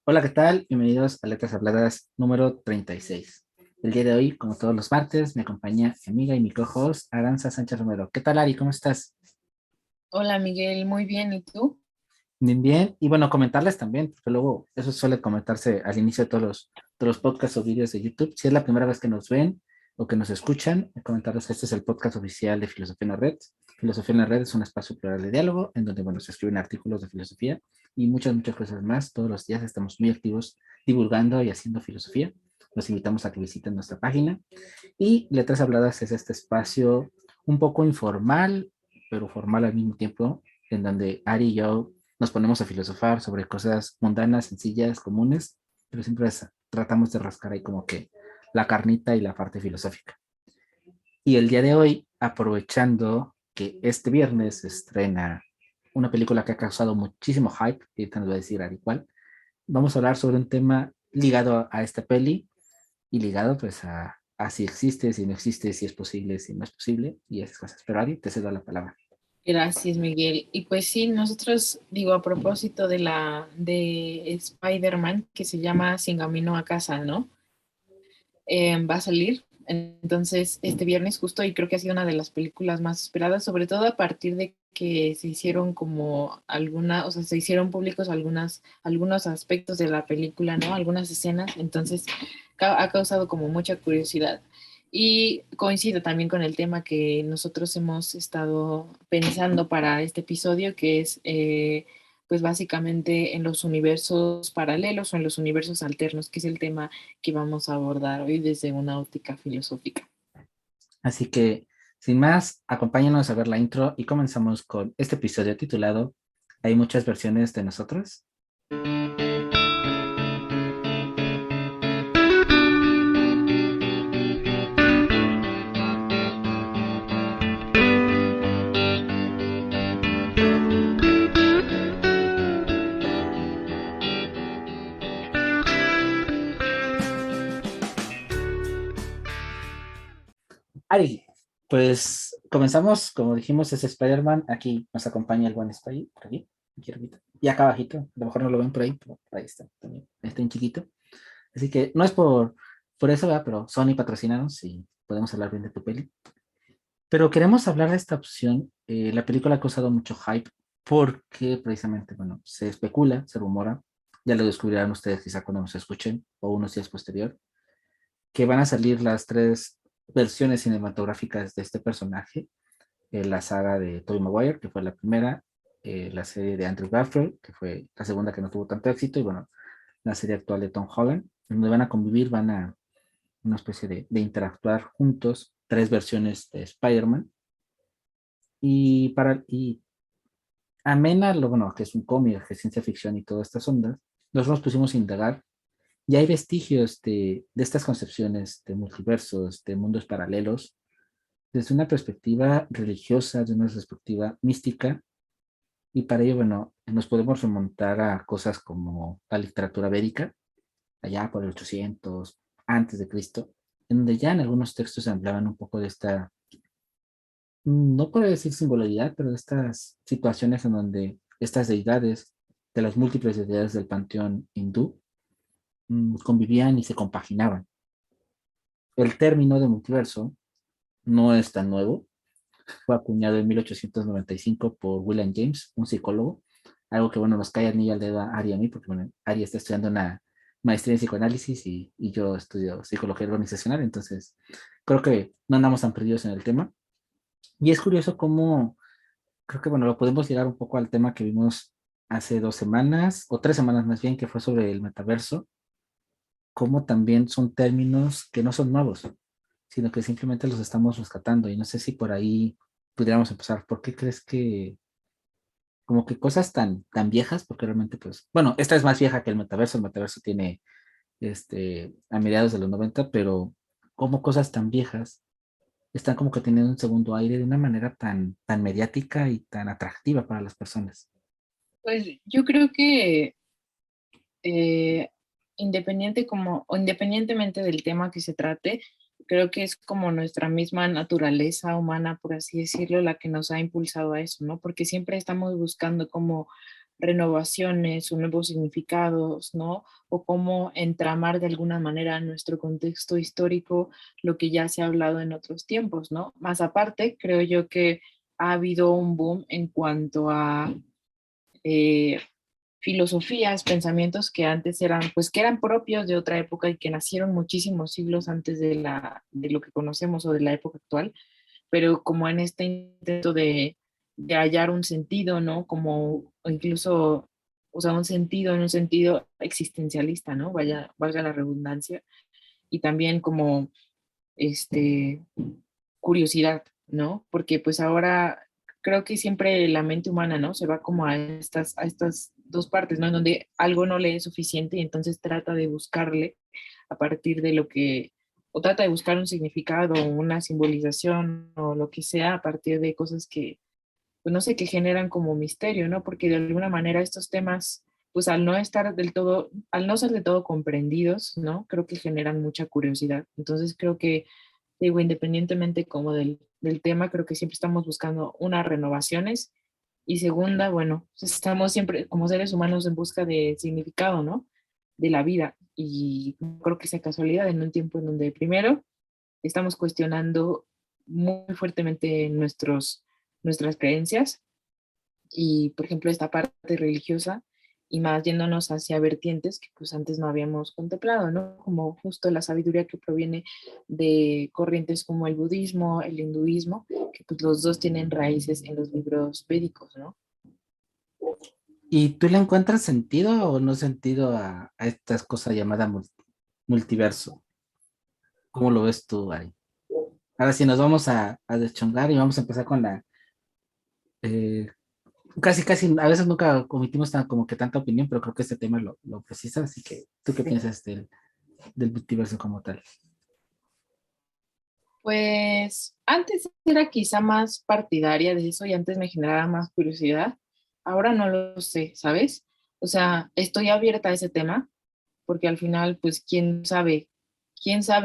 Hola, ¿qué tal? Bienvenidos a Letras Habladas número 36. El día de hoy, como todos los martes, me acompaña mi amiga y mi co-host Aranza Sánchez Romero. ¿Qué tal, Ari? ¿Cómo estás? Hola Miguel, muy bien, ¿y tú? Bien, bien. Y bueno, comentarles también, porque luego eso suele comentarse al inicio de los podcasts o vídeos de YouTube. Si es la primera vez que nos ven o que nos escuchan, comentarles que este es el podcast oficial de Filosofía en la Red. Filosofía en la Red es un espacio plural de diálogo en donde, bueno, se escriben artículos de filosofía y muchas, muchas cosas más. Todos los días estamos muy activos divulgando y haciendo filosofía. Los invitamos a que visiten nuestra página. Y Letras Habladas es este espacio un poco informal, pero formal al mismo tiempo, en donde Ari y yo nos ponemos a filosofar sobre cosas mundanas, sencillas, comunes, pero siempre tratamos de rascar ahí como que la carnita y la parte filosófica. Y el día de hoy, aprovechando que este viernes se estrena una película que ha causado muchísimo hype, y ahorita nos va a decir Ari cuál, vamos a hablar sobre un tema ligado a esta peli y ligado pues a si existe, si no existe, si es posible, si no es posible y esas cosas. Pero Ari, te cedo la palabra. Gracias Miguel. Y pues sí, nosotros digo a propósito de Spider-Man que se llama Sin Camino a Casa, ¿no? Va a salir entonces este viernes justo y creo que ha sido una de las películas más esperadas, sobre todo a partir de que se hicieron como o sea, se hicieron públicos algunos aspectos de la película, ¿no? Algunas escenas, entonces ha causado como mucha curiosidad. Y coincido también con el tema que nosotros hemos estado pensando para este episodio, que es pues básicamente en los universos paralelos o en los universos alternos, que es el tema que vamos a abordar hoy desde una óptica filosófica. Así que, sin más, acompáñanos a ver la intro y comenzamos con este episodio titulado ¿Hay muchas versiones de nosotros? Ari, pues comenzamos, como dijimos, es Spider-Man. Aquí nos acompaña el buen Spidey, por aquí arribita. Y acá abajito, a lo mejor no lo ven por ahí, pero por ahí está, también está en chiquito. Así que no es por eso, ¿verdad? Pero Sony patrocinanos y podemos hablar bien de tu peli. Pero queremos hablar de esta opción. La película ha causado mucho hype porque precisamente, bueno, se especula, se rumora, ya lo descubrirán ustedes quizá cuando nos escuchen o unos días posterior, que van a salir las tres versiones cinematográficas de este personaje, la saga de Tobey Maguire, que fue la primera, la serie de Andrew Garfield, que fue la segunda que no tuvo tanto éxito, y bueno, la serie actual de Tom Holland, donde van a convivir, van a una especie de interactuar juntos tres versiones de Spider-Man. Y amena, lo bueno, que es un cómic, que es ciencia ficción y todas estas ondas, nosotros nos pusimos a indagar y hay vestigios de estas concepciones de multiversos, de mundos paralelos, desde una perspectiva religiosa, desde una perspectiva mística, y para ello, bueno, nos podemos remontar a cosas como la literatura védica, allá por el 800 antes de Cristo, en donde ya en algunos textos se hablaban un poco de esta, no puedo decir singularidad, pero de estas situaciones en donde estas deidades, de las múltiples deidades del panteón hindú, convivían y se compaginaban. El término de multiverso no es tan nuevo, fue acuñado en 1895 por William James, un psicólogo, algo que, bueno, nos cae anillo al dedo a Ari y a mí, porque, bueno, Ari está estudiando una maestría en psicoanálisis y yo estudio psicología organizacional, entonces creo que no andamos tan perdidos en el tema. Y es curioso cómo, creo que, bueno, lo podemos llegar un poco al tema que vimos hace 2 semanas, o 3 semanas más bien, que fue sobre el metaverso, cómo también son términos que no son nuevos, sino que simplemente los estamos rescatando. Y no sé si por ahí pudiéramos empezar. ¿Por qué crees que, como que cosas tan viejas, porque realmente, pues, bueno, esta es más vieja que el metaverso tiene, a mediados de los 90, pero como cosas tan viejas están como que teniendo un segundo aire de una manera tan mediática y tan atractiva para las personas? Pues yo creo que eh, o independientemente del tema que se trate, creo que es como nuestra misma naturaleza humana, por así decirlo, la que nos ha impulsado a eso, ¿no? Porque siempre estamos buscando como renovaciones o nuevos significados, ¿no? O cómo entramar de alguna manera en nuestro contexto histórico lo que ya se ha hablado en otros tiempos, ¿no? Más aparte, creo yo que ha habido un boom en cuanto a eh, filosofías, pensamientos que antes eran, pues que eran propios de otra época y que nacieron muchísimos siglos antes de lo que conocemos o de la época actual, pero como en este intento de hallar un sentido, ¿no? Como o incluso, o sea, un sentido en un sentido existencialista, ¿no? Valga la redundancia, y también como este, curiosidad, ¿no? Porque pues ahora creo que siempre la mente humana, ¿no? Se va como a estas dos partes, ¿no? En donde algo no le es suficiente y entonces trata de buscarle a partir de lo que, o trata de buscar un significado o una simbolización o lo que sea a partir de cosas que, pues no sé, que generan como misterio, ¿no? Porque de alguna manera estos temas, pues al no estar del todo, al no ser del todo comprendidos, ¿no? Creo que generan mucha curiosidad. Entonces creo que digo, independientemente como del tema, creo que siempre estamos buscando unas renovaciones y segunda, bueno, pues estamos siempre como seres humanos en busca de significado, ¿no? De la vida y no creo que sea casualidad en un tiempo en donde primero estamos cuestionando muy fuertemente nuestras creencias y, por ejemplo, esta parte religiosa y más yéndonos hacia vertientes que pues antes no habíamos contemplado, ¿no? Como justo la sabiduría que proviene de corrientes como el budismo, el hinduismo, que pues los dos tienen raíces en los libros védicos, ¿no? ¿Y tú le encuentras sentido o no sentido a estas cosas llamadas multiverso? ¿Cómo lo ves tú, Ari? Ahora sí, nos vamos a deschongar y vamos a empezar con la... eh, casi, a veces nunca omitimos como que tanta opinión, pero creo que este tema lo precisa, así que, ¿tú qué Sí. piensas del multiverso como tal? Pues antes era quizá más partidaria de eso y antes me generaba más curiosidad. Ahora no lo sé, ¿sabes? O sea, estoy abierta a ese tema porque al final, pues, quién sabe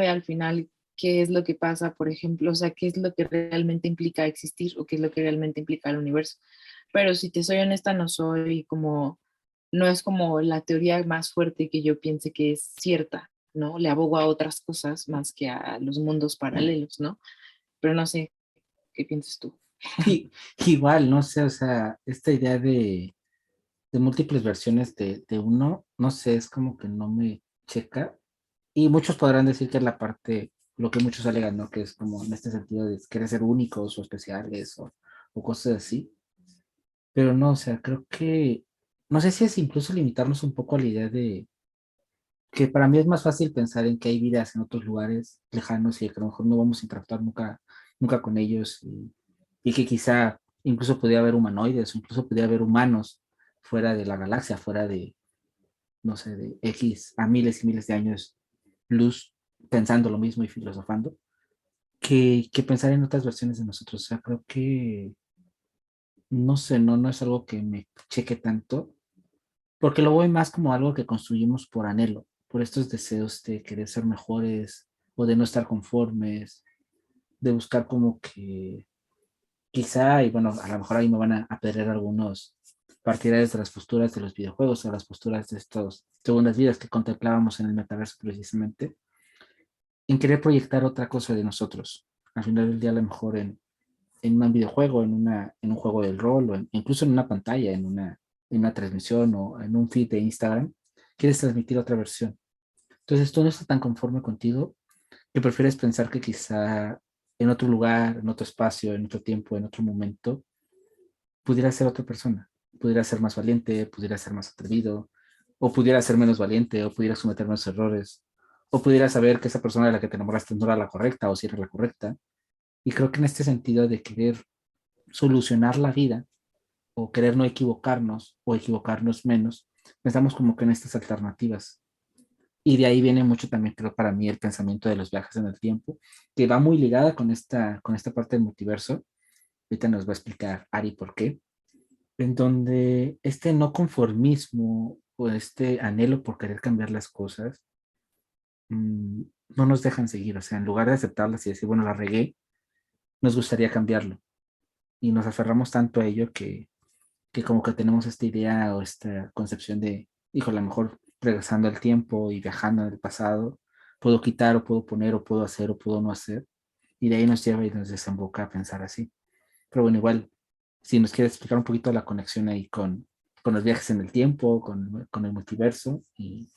al final qué es lo que pasa, por ejemplo, o sea, qué es lo que realmente implica existir o qué es lo que realmente implica el universo. Pero si te soy honesta, no es como la teoría más fuerte que yo piense que es cierta, ¿no? Le abogo a otras cosas más que a los mundos paralelos, ¿no? Pero no sé, ¿qué piensas tú? Y- Igual, no sé, o sea, esta idea de múltiples versiones de uno, no sé, es como que no me checa. Y muchos podrán decir que es la parte, lo que muchos alegan, ¿no? Que es como en este sentido de querer ser únicos o especiales o cosas así. Pero no, o sea, creo que, no sé si es incluso limitarnos un poco a la idea de que para mí es más fácil pensar en que hay vidas en otros lugares lejanos y que a lo mejor no vamos a interactuar nunca con ellos y que quizá incluso podría haber humanoides o incluso podría haber humanos fuera de la galaxia, fuera de, no sé, de X a miles y miles de años luz pensando lo mismo y filosofando, que pensar en otras versiones de nosotros. O sea, creo que, no sé, no es algo que me cheque tanto, porque lo voy más como algo que construimos por anhelo, por estos deseos de querer ser mejores o de no estar conformes, de buscar como que quizá, y bueno, a lo mejor ahí me van a perder algunos partidarios de las posturas de los videojuegos o las posturas de estas segundas vidas que contemplábamos en el metaverso precisamente, en querer proyectar otra cosa de nosotros. Al final del día, a lo mejor en un videojuego, en un juego del rol, o incluso en una pantalla, en una transmisión o en un feed de Instagram, quieres transmitir otra versión. Entonces tú no estás tan conforme contigo que prefieres pensar que quizá en otro lugar, en otro espacio, en otro tiempo, en otro momento, pudiera ser otra persona. Pudiera ser más valiente, pudiera ser más atrevido, o pudiera ser menos valiente, o pudiera cometer menos errores, o pudiera saber que esa persona de la que te enamoraste no era la correcta o si era la correcta. Y creo que en este sentido de querer solucionar la vida o querer no equivocarnos o equivocarnos menos, pensamos como que en estas alternativas. Y de ahí viene mucho también, creo, para mí el pensamiento de los viajes en el tiempo, que va muy ligada con esta parte del multiverso. Ahorita nos va a explicar Ari por qué. En donde este no conformismo o este anhelo por querer cambiar las cosas no nos dejan seguir. O sea, en lugar de aceptarlas y decir, bueno, la regué, nos gustaría cambiarlo. Y nos aferramos tanto a ello que que como que tenemos esta idea o esta concepción de, hijo, a lo mejor regresando al tiempo y viajando en el pasado, puedo quitar o puedo poner o puedo hacer o puedo no hacer. Y de ahí nos lleva y nos desemboca a pensar así. Pero bueno, igual, si nos quieres explicar un poquito la conexión ahí con los viajes en el tiempo, con el multiverso, y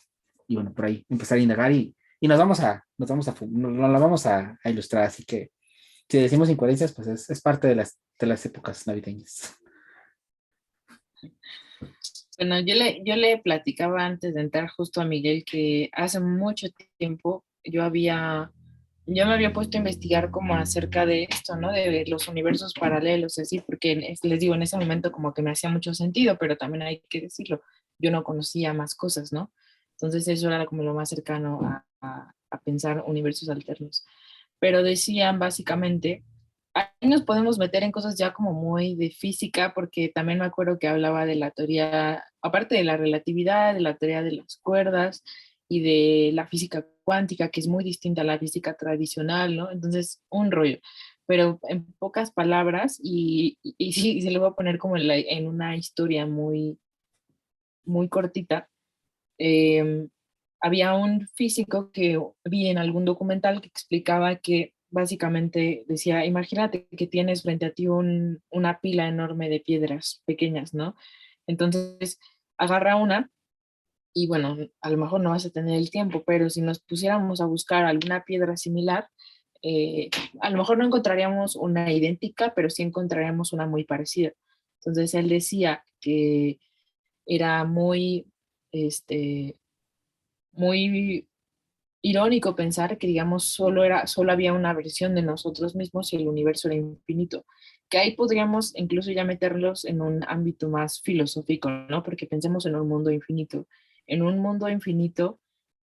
bueno, por ahí empezar a indagar y nos la vamos a ilustrar. Así que si decimos incoherencias, pues es parte de las épocas navideñas. Bueno, yo le platicaba antes de entrar justo a Miguel que hace mucho tiempo yo me había puesto a investigar como acerca de esto, ¿no? De los universos paralelos, así, porque les digo, en ese momento como que me hacía mucho sentido, pero también hay que decirlo, yo no conocía más cosas, ¿no? Entonces eso era como lo más cercano a pensar universos alternos. Pero decían básicamente, ahí nos podemos meter en cosas ya como muy de física, porque también me acuerdo que hablaba de la teoría, aparte de la relatividad, de la teoría de las cuerdas y de la física cuántica, que es muy distinta a la física tradicional, ¿no? Entonces, un rollo. Pero en pocas palabras, y sí, se lo voy a poner como en una historia muy, muy cortita. eh, Había un físico que vi en algún documental que explicaba que básicamente decía, imagínate que tienes frente a ti una pila enorme de piedras pequeñas, ¿no? Entonces, agarra una y bueno, a lo mejor no vas a tener el tiempo, pero si nos pusiéramos a buscar alguna piedra similar, eh, a lo mejor no encontraríamos una idéntica, pero sí encontraríamos una muy parecida. Entonces, él decía que era este, muy irónico pensar que, digamos, solo había una versión de nosotros mismos y el universo era infinito. Que ahí podríamos incluso ya meterlos en un ámbito más filosófico, ¿no? Porque pensemos en un mundo infinito. En un mundo infinito,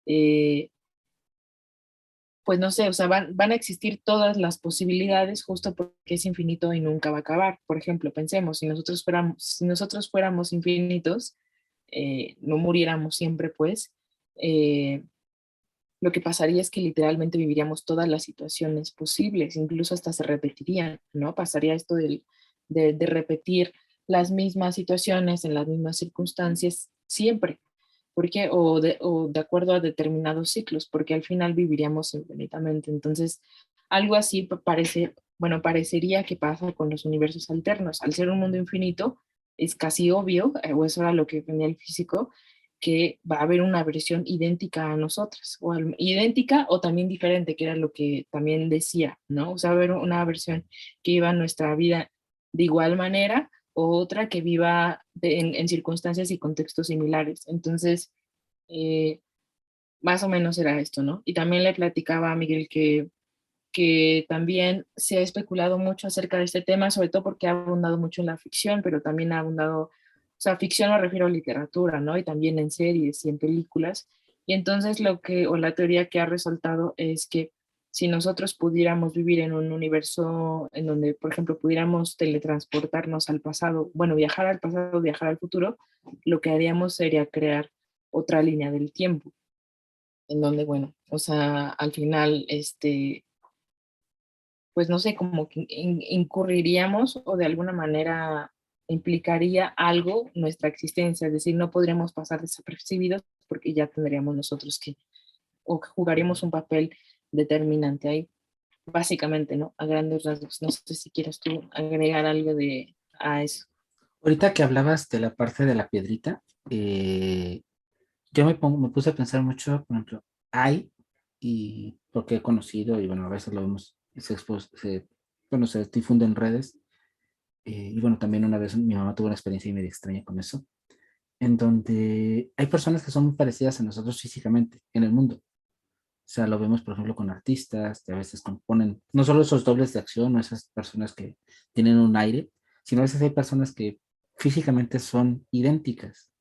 eh, pues no sé, o sea, van a existir todas las posibilidades justo porque es infinito y nunca va a acabar. Por ejemplo, pensemos, si nosotros fuéramos infinitos, no muriéramos siempre, pues, eh, lo que pasaría es que literalmente viviríamos todas las situaciones posibles, incluso hasta se repetirían, ¿no? Pasaría esto de repetir las mismas situaciones en las mismas circunstancias siempre. ¿Por qué? O de acuerdo a determinados ciclos, porque al final viviríamos infinitamente. Entonces, algo así bueno, parecería que pasa con los universos alternos. Al ser un mundo infinito, es casi obvio, o eso era lo que venía el físico, que va a haber una versión idéntica a nosotras, o idéntica o también diferente, que era lo que también decía, ¿no? O sea, va a haber una versión que viva nuestra vida de igual manera o otra que viva en circunstancias y contextos similares. Entonces, eh, más o menos era esto, ¿no? Y también le platicaba a Miguel que también se ha especulado mucho acerca de este tema, sobre todo porque ha abundado mucho en la ficción, pero también ha abundado, o sea, ficción me refiero a literatura, ¿no? Y también en series y en películas. Y entonces o la teoría que ha resaltado es que si nosotros pudiéramos vivir en un universo en donde, por ejemplo, pudiéramos teletransportarnos al pasado, bueno, viajar al pasado, viajar al futuro, lo que haríamos sería crear otra línea del tiempo, en donde, bueno, o sea, al final, pues no sé, como que incurriríamos o de alguna manera implicaría algo nuestra existencia, es decir, no podríamos pasar desapercibidos porque ya tendríamos nosotros o que jugaríamos un papel determinante ahí, básicamente, ¿no? A grandes rasgos. No sé si quieres tú agregar algo a eso. Ahorita que hablabas de la parte de la piedrita, yo me puse a pensar mucho, por ejemplo, y porque he conocido, y bueno, a veces lo vemos, bueno, se difunde en redes, y bueno, también una vez mi mamá tuvo una experiencia medio extraña con eso, en donde hay personas que son muy parecidas a nosotros físicamente en el mundo. O sea, lo vemos, por ejemplo, con artistas que a veces componen, no solo esos dobles de acción o esas personas que tienen un aire, sino a veces hay personas que físicamente son idénticas.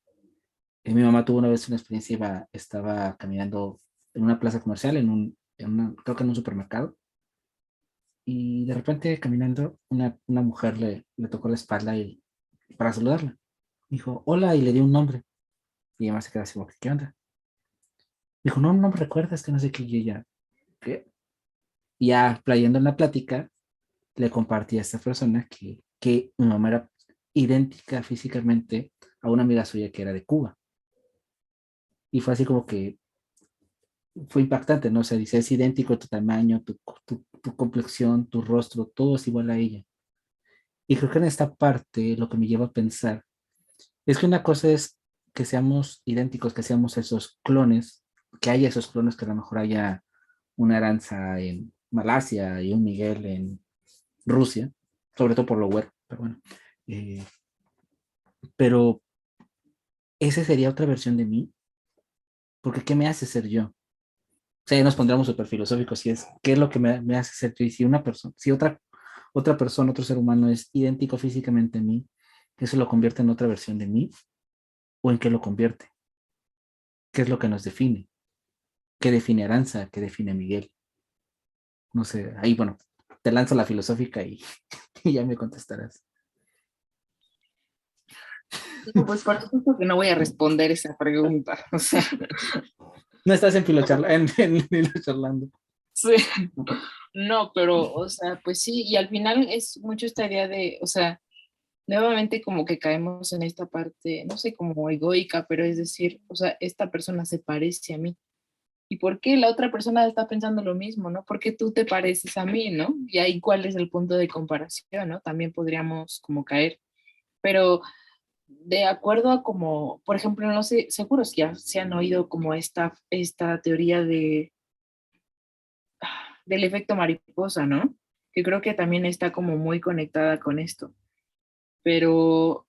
Mi mamá tuvo una vez una experiencia, estaba caminando en una plaza comercial, creo que en un supermercado, y de repente caminando, una mujer le tocó la espalda para saludarla. Dijo, hola, y le dio un nombre. Y además se quedó así como, ¿qué onda? Dijo, no, no me recuerdas, que no sé qué, y ella, ¿qué? Y ya, playando en la plática, le compartí a esta persona que mi mamá era idéntica físicamente a una amiga suya que era de Cuba. Y fue así como que fue impactante, ¿no? O sea, dice, es idéntico tu tamaño, tu complexión, tu rostro, todo es igual a ella. Y creo que en esta parte lo que me lleva a pensar es que una cosa es que seamos idénticos, que seamos esos clones, que haya esos clones, que a lo mejor haya una Aranza en Malasia y un Miguel en Rusia, sobre todo por lo web, pero bueno. Eh, pero esa sería otra versión de mí, porque ¿qué me hace ser yo? O sea, ya nos pondríamos súper filosóficos, si es, ¿qué es lo que me hace ser yo? Y si una persona, si otra persona, otro ser humano es idéntico físicamente a mí, ¿eso lo convierte en otra versión de mí? ¿O en qué lo convierte? ¿Qué es lo que nos define? ¿Qué define Aranza? ¿Qué define Miguel? No sé, ahí bueno, te lanzo la filosófica y, y ya me contestarás. No, pues por supuesto que no voy a responder esa pregunta. O sea, No estás en en filo charlando. sí. No, pero, o sea, pues sí, y al final es mucho esta idea de, o sea, nuevamente como que caemos en esta parte, no sé, como egoica, pero es decir, o sea, esta persona se parece a mí. ¿Y por qué la otra persona está pensando lo mismo, no? ¿Por qué tú te pareces a mí, no? Y ahí cuál es el punto de comparación, ¿no? También podríamos como caer. Pero de acuerdo a como, por ejemplo, no sé, seguro si ya se han oído como esta teoría del efecto mariposa, ¿no? Que creo que también está como muy conectada con esto. Pero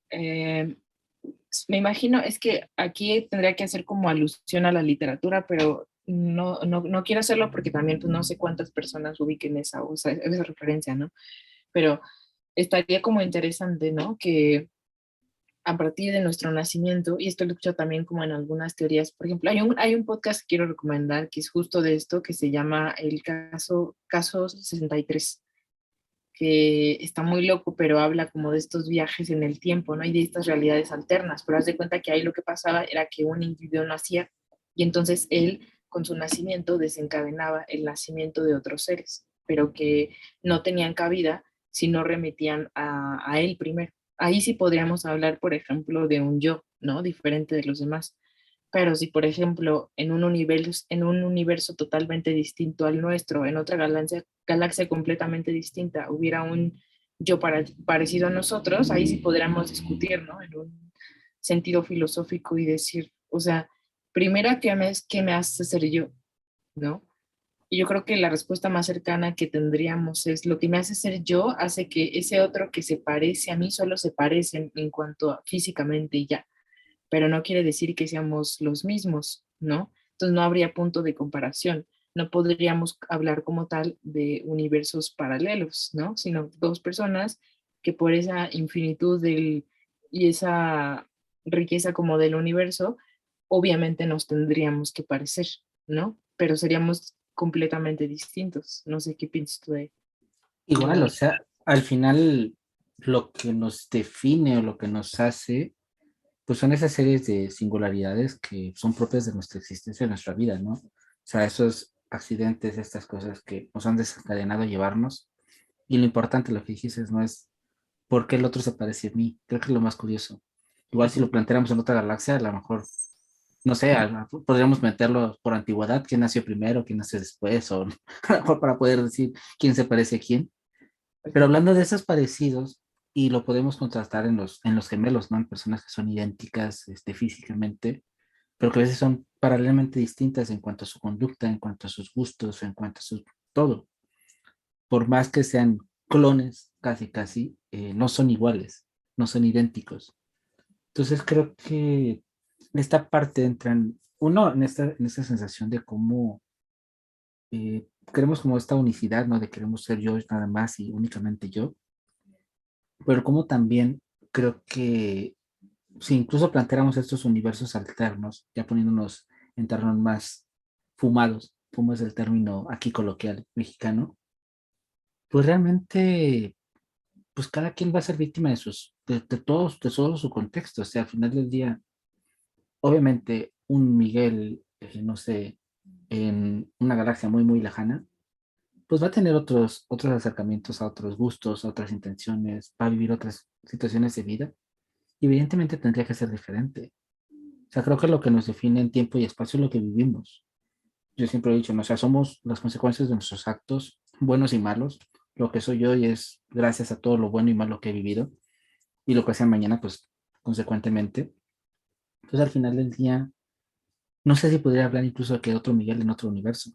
eh, me imagino, es que aquí tendría que hacer como alusión a la literatura, pero no quiero hacerlo porque también pues, no sé cuántas personas ubiquen esa referencia, ¿no? Pero estaría como interesante, ¿no? Que a partir de nuestro nacimiento, y esto lo escucho también como en algunas teorías, por ejemplo, hay un podcast que quiero recomendar que es justo de esto, que se llama el caso 63, que está muy loco, pero habla como de estos viajes en el tiempo, ¿no? Y de estas realidades alternas, pero haz de cuenta que ahí lo que pasaba era que un individuo nacía y entonces él con su nacimiento desencadenaba el nacimiento de otros seres, pero que no tenían cabida si no remitían a él primero. Ahí sí podríamos hablar, por ejemplo, de un yo, ¿no? Diferente de los demás. Pero si, por ejemplo, en un universo totalmente distinto al nuestro, en otra galaxia completamente distinta, hubiera un yo parecido a nosotros, ahí sí podríamos discutir, ¿no? En un sentido filosófico y decir, o sea, primero, ¿qué me hace ser yo? ¿No? Y yo creo que la respuesta más cercana que tendríamos es lo que me hace ser yo hace que ese otro que se parece a mí solo se parece en cuanto a físicamente y ya, pero no quiere decir que seamos los mismos, ¿no? Entonces no habría punto de comparación. No podríamos hablar como tal de universos paralelos, ¿no? Sino dos personas que por esa infinitud y esa riqueza como del universo, obviamente nos tendríamos que parecer, ¿no? Pero seríamos completamente distintos. No sé qué piensas tú de Igual, o la... sea, al final lo que nos define o lo que nos hace, pues son esas series de singularidades que son propias de nuestra existencia, de nuestra vida, ¿no? O sea, esos accidentes, estas cosas que nos han desencadenado a llevarnos. Y lo importante, lo que dijiste, no es por qué el otro se parece a mí. Creo que es lo más curioso. Igual si lo planteáramos en otra galaxia, a lo mejor, no sé, podríamos meterlo por antigüedad, quién nació primero, quién nació después, o a lo mejor para poder decir quién se parece a quién. Pero hablando de esos parecidos, y lo podemos contrastar en los gemelos, ¿no? En personas que son idénticas físicamente, pero que a veces son paralelamente distintas en cuanto a su conducta, en cuanto a sus gustos, en cuanto a su todo. Por más que sean clones, casi, casi, no son iguales, no son idénticos. Entonces creo que esta parte entra uno, en esta sensación de cómo queremos como esta unicidad, ¿no? De queremos ser yo nada más y únicamente yo, pero como también creo que si incluso planteáramos estos universos alternos, ya poniéndonos en terrenos más fumados, fumo es el término aquí coloquial mexicano, pues realmente, pues cada quien va a ser víctima de todos, de todo su contexto. O sea, al final del día, obviamente, un Miguel, no sé, en una galaxia muy, muy lejana, pues va a tener otros acercamientos a otros gustos, a otras intenciones, va a vivir otras situaciones de vida. Y evidentemente tendría que ser diferente. O sea, creo que lo que nos define en tiempo y espacio es lo que vivimos. Yo siempre he dicho, ¿no? O sea, somos las consecuencias de nuestros actos, buenos y malos. Lo que soy hoy es gracias a todo lo bueno y malo que he vivido. Y lo que sea mañana, pues, consecuentemente. Entonces, al final del día, no sé si podría hablar incluso de que otro Miguel en otro universo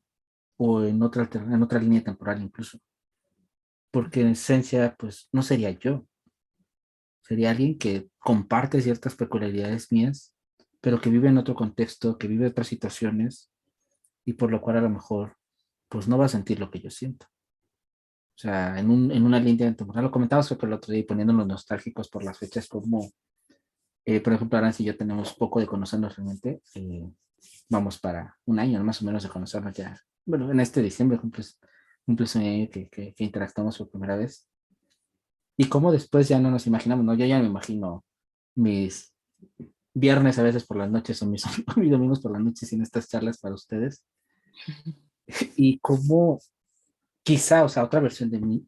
o en otra línea temporal incluso. Porque en esencia, pues, no sería yo. Sería alguien que comparte ciertas peculiaridades mías, pero que vive en otro contexto, que vive otras situaciones y por lo cual a lo mejor, pues, no va a sentir lo que yo siento. O sea, en una línea temporal, lo comentaba creo que el otro día, poniéndonos nostálgicos por las fechas, como, por ejemplo, Aranza y yo tenemos poco de conocernos realmente. Vamos para un año más o menos de conocernos ya. Bueno, en este diciembre cumples un año que interactuamos por primera vez. Y cómo después ya no nos imaginamos, ¿no? Yo ya me imagino mis viernes a veces por las noches o mis domingos por las noches sin estas charlas para ustedes. Y cómo quizá, o sea, otra versión de mí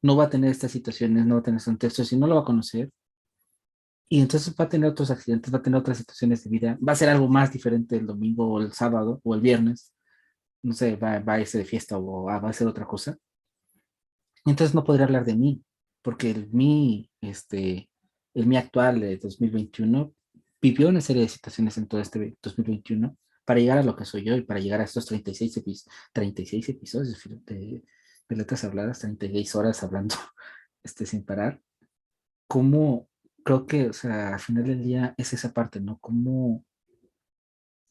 no va a tener estas situaciones, no va a tener esos textos y no lo va a conocer. Y entonces va a tener otros accidentes, va a tener otras situaciones de vida, va a ser algo más diferente el domingo o el sábado o el viernes, no sé, va a irse de fiesta o va a hacer otra cosa. Entonces no podría hablar de mí, porque el mí actual de 2021 vivió una serie de situaciones en todo este 2021 para llegar a lo que soy yo y para llegar a estos 36 episodios de letras habladas, 36 horas hablando sin parar. ¿Cómo? Creo que, o sea, al final del día es esa parte, ¿no? ¿Cómo?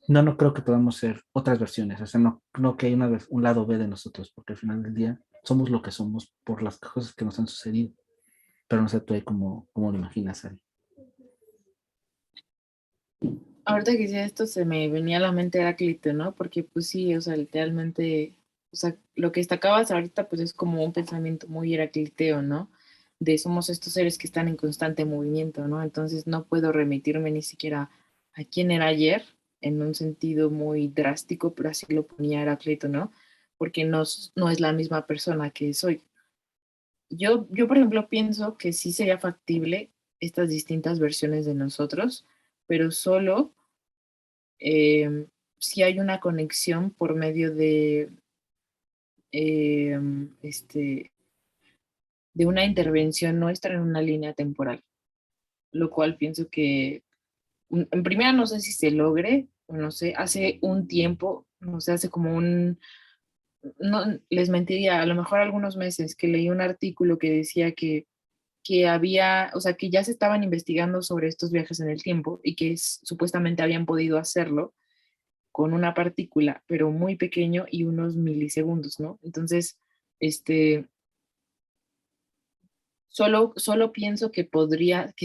No creo que podamos ser otras versiones, o sea, no que hay un lado B de nosotros, porque al final del día somos lo que somos por las cosas que nos han sucedido, pero no sé tú ahí cómo lo imaginas, Ari. Ahorita que decía esto se me venía a la mente Heráclito, ¿no? Porque pues sí, o sea, literalmente, o sea, lo que destacabas ahorita pues es como un pensamiento muy heracliteo, ¿no? De somos estos seres que están en constante movimiento, ¿no? Entonces no puedo remitirme ni siquiera a quién era ayer en un sentido muy drástico, pero así lo ponía Heráclito, ¿no? Porque no es la misma persona que soy. Yo, por ejemplo, pienso que sí sería factible estas distintas versiones de nosotros, pero solo si hay una conexión por medio eh, este, de una intervención nuestra en una línea temporal, lo cual pienso que en primera no sé si se logre, o no sé, hace un tiempo, no sé, hace como no les mentiría, a lo mejor algunos meses que leí un artículo que decía que había, o sea, que ya se estaban investigando sobre estos viajes en el tiempo y que supuestamente habían podido hacerlo con una partícula, pero muy pequeño y unos milisegundos, ¿no? Entonces, este, solo pienso que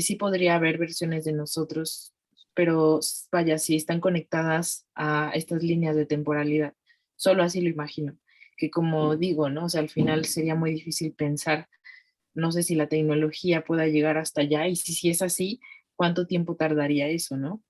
sí podría haber versiones de nosotros, pero vaya, si están conectadas a estas líneas de temporalidad, solo así lo imagino, que como digo, ¿no? O sea, al final sería muy difícil pensar, no sé si la tecnología pueda llegar hasta allá y si es así, ¿cuánto tiempo tardaría eso, no?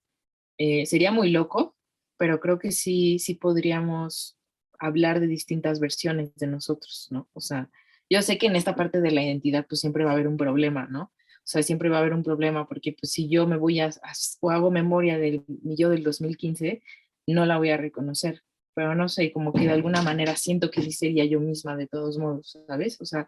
Sería muy loco, pero creo que sí podríamos hablar de distintas versiones de nosotros, ¿no? O sea, yo sé que en esta parte de la identidad pues siempre va a haber un problema, ¿no? O sea, siempre va a haber un problema porque pues si yo me voy o hago memoria del mi yo del 2015, no la voy a reconocer, pero no sé, como que de alguna manera siento que sí sería yo misma de todos modos, ¿sabes? O sea,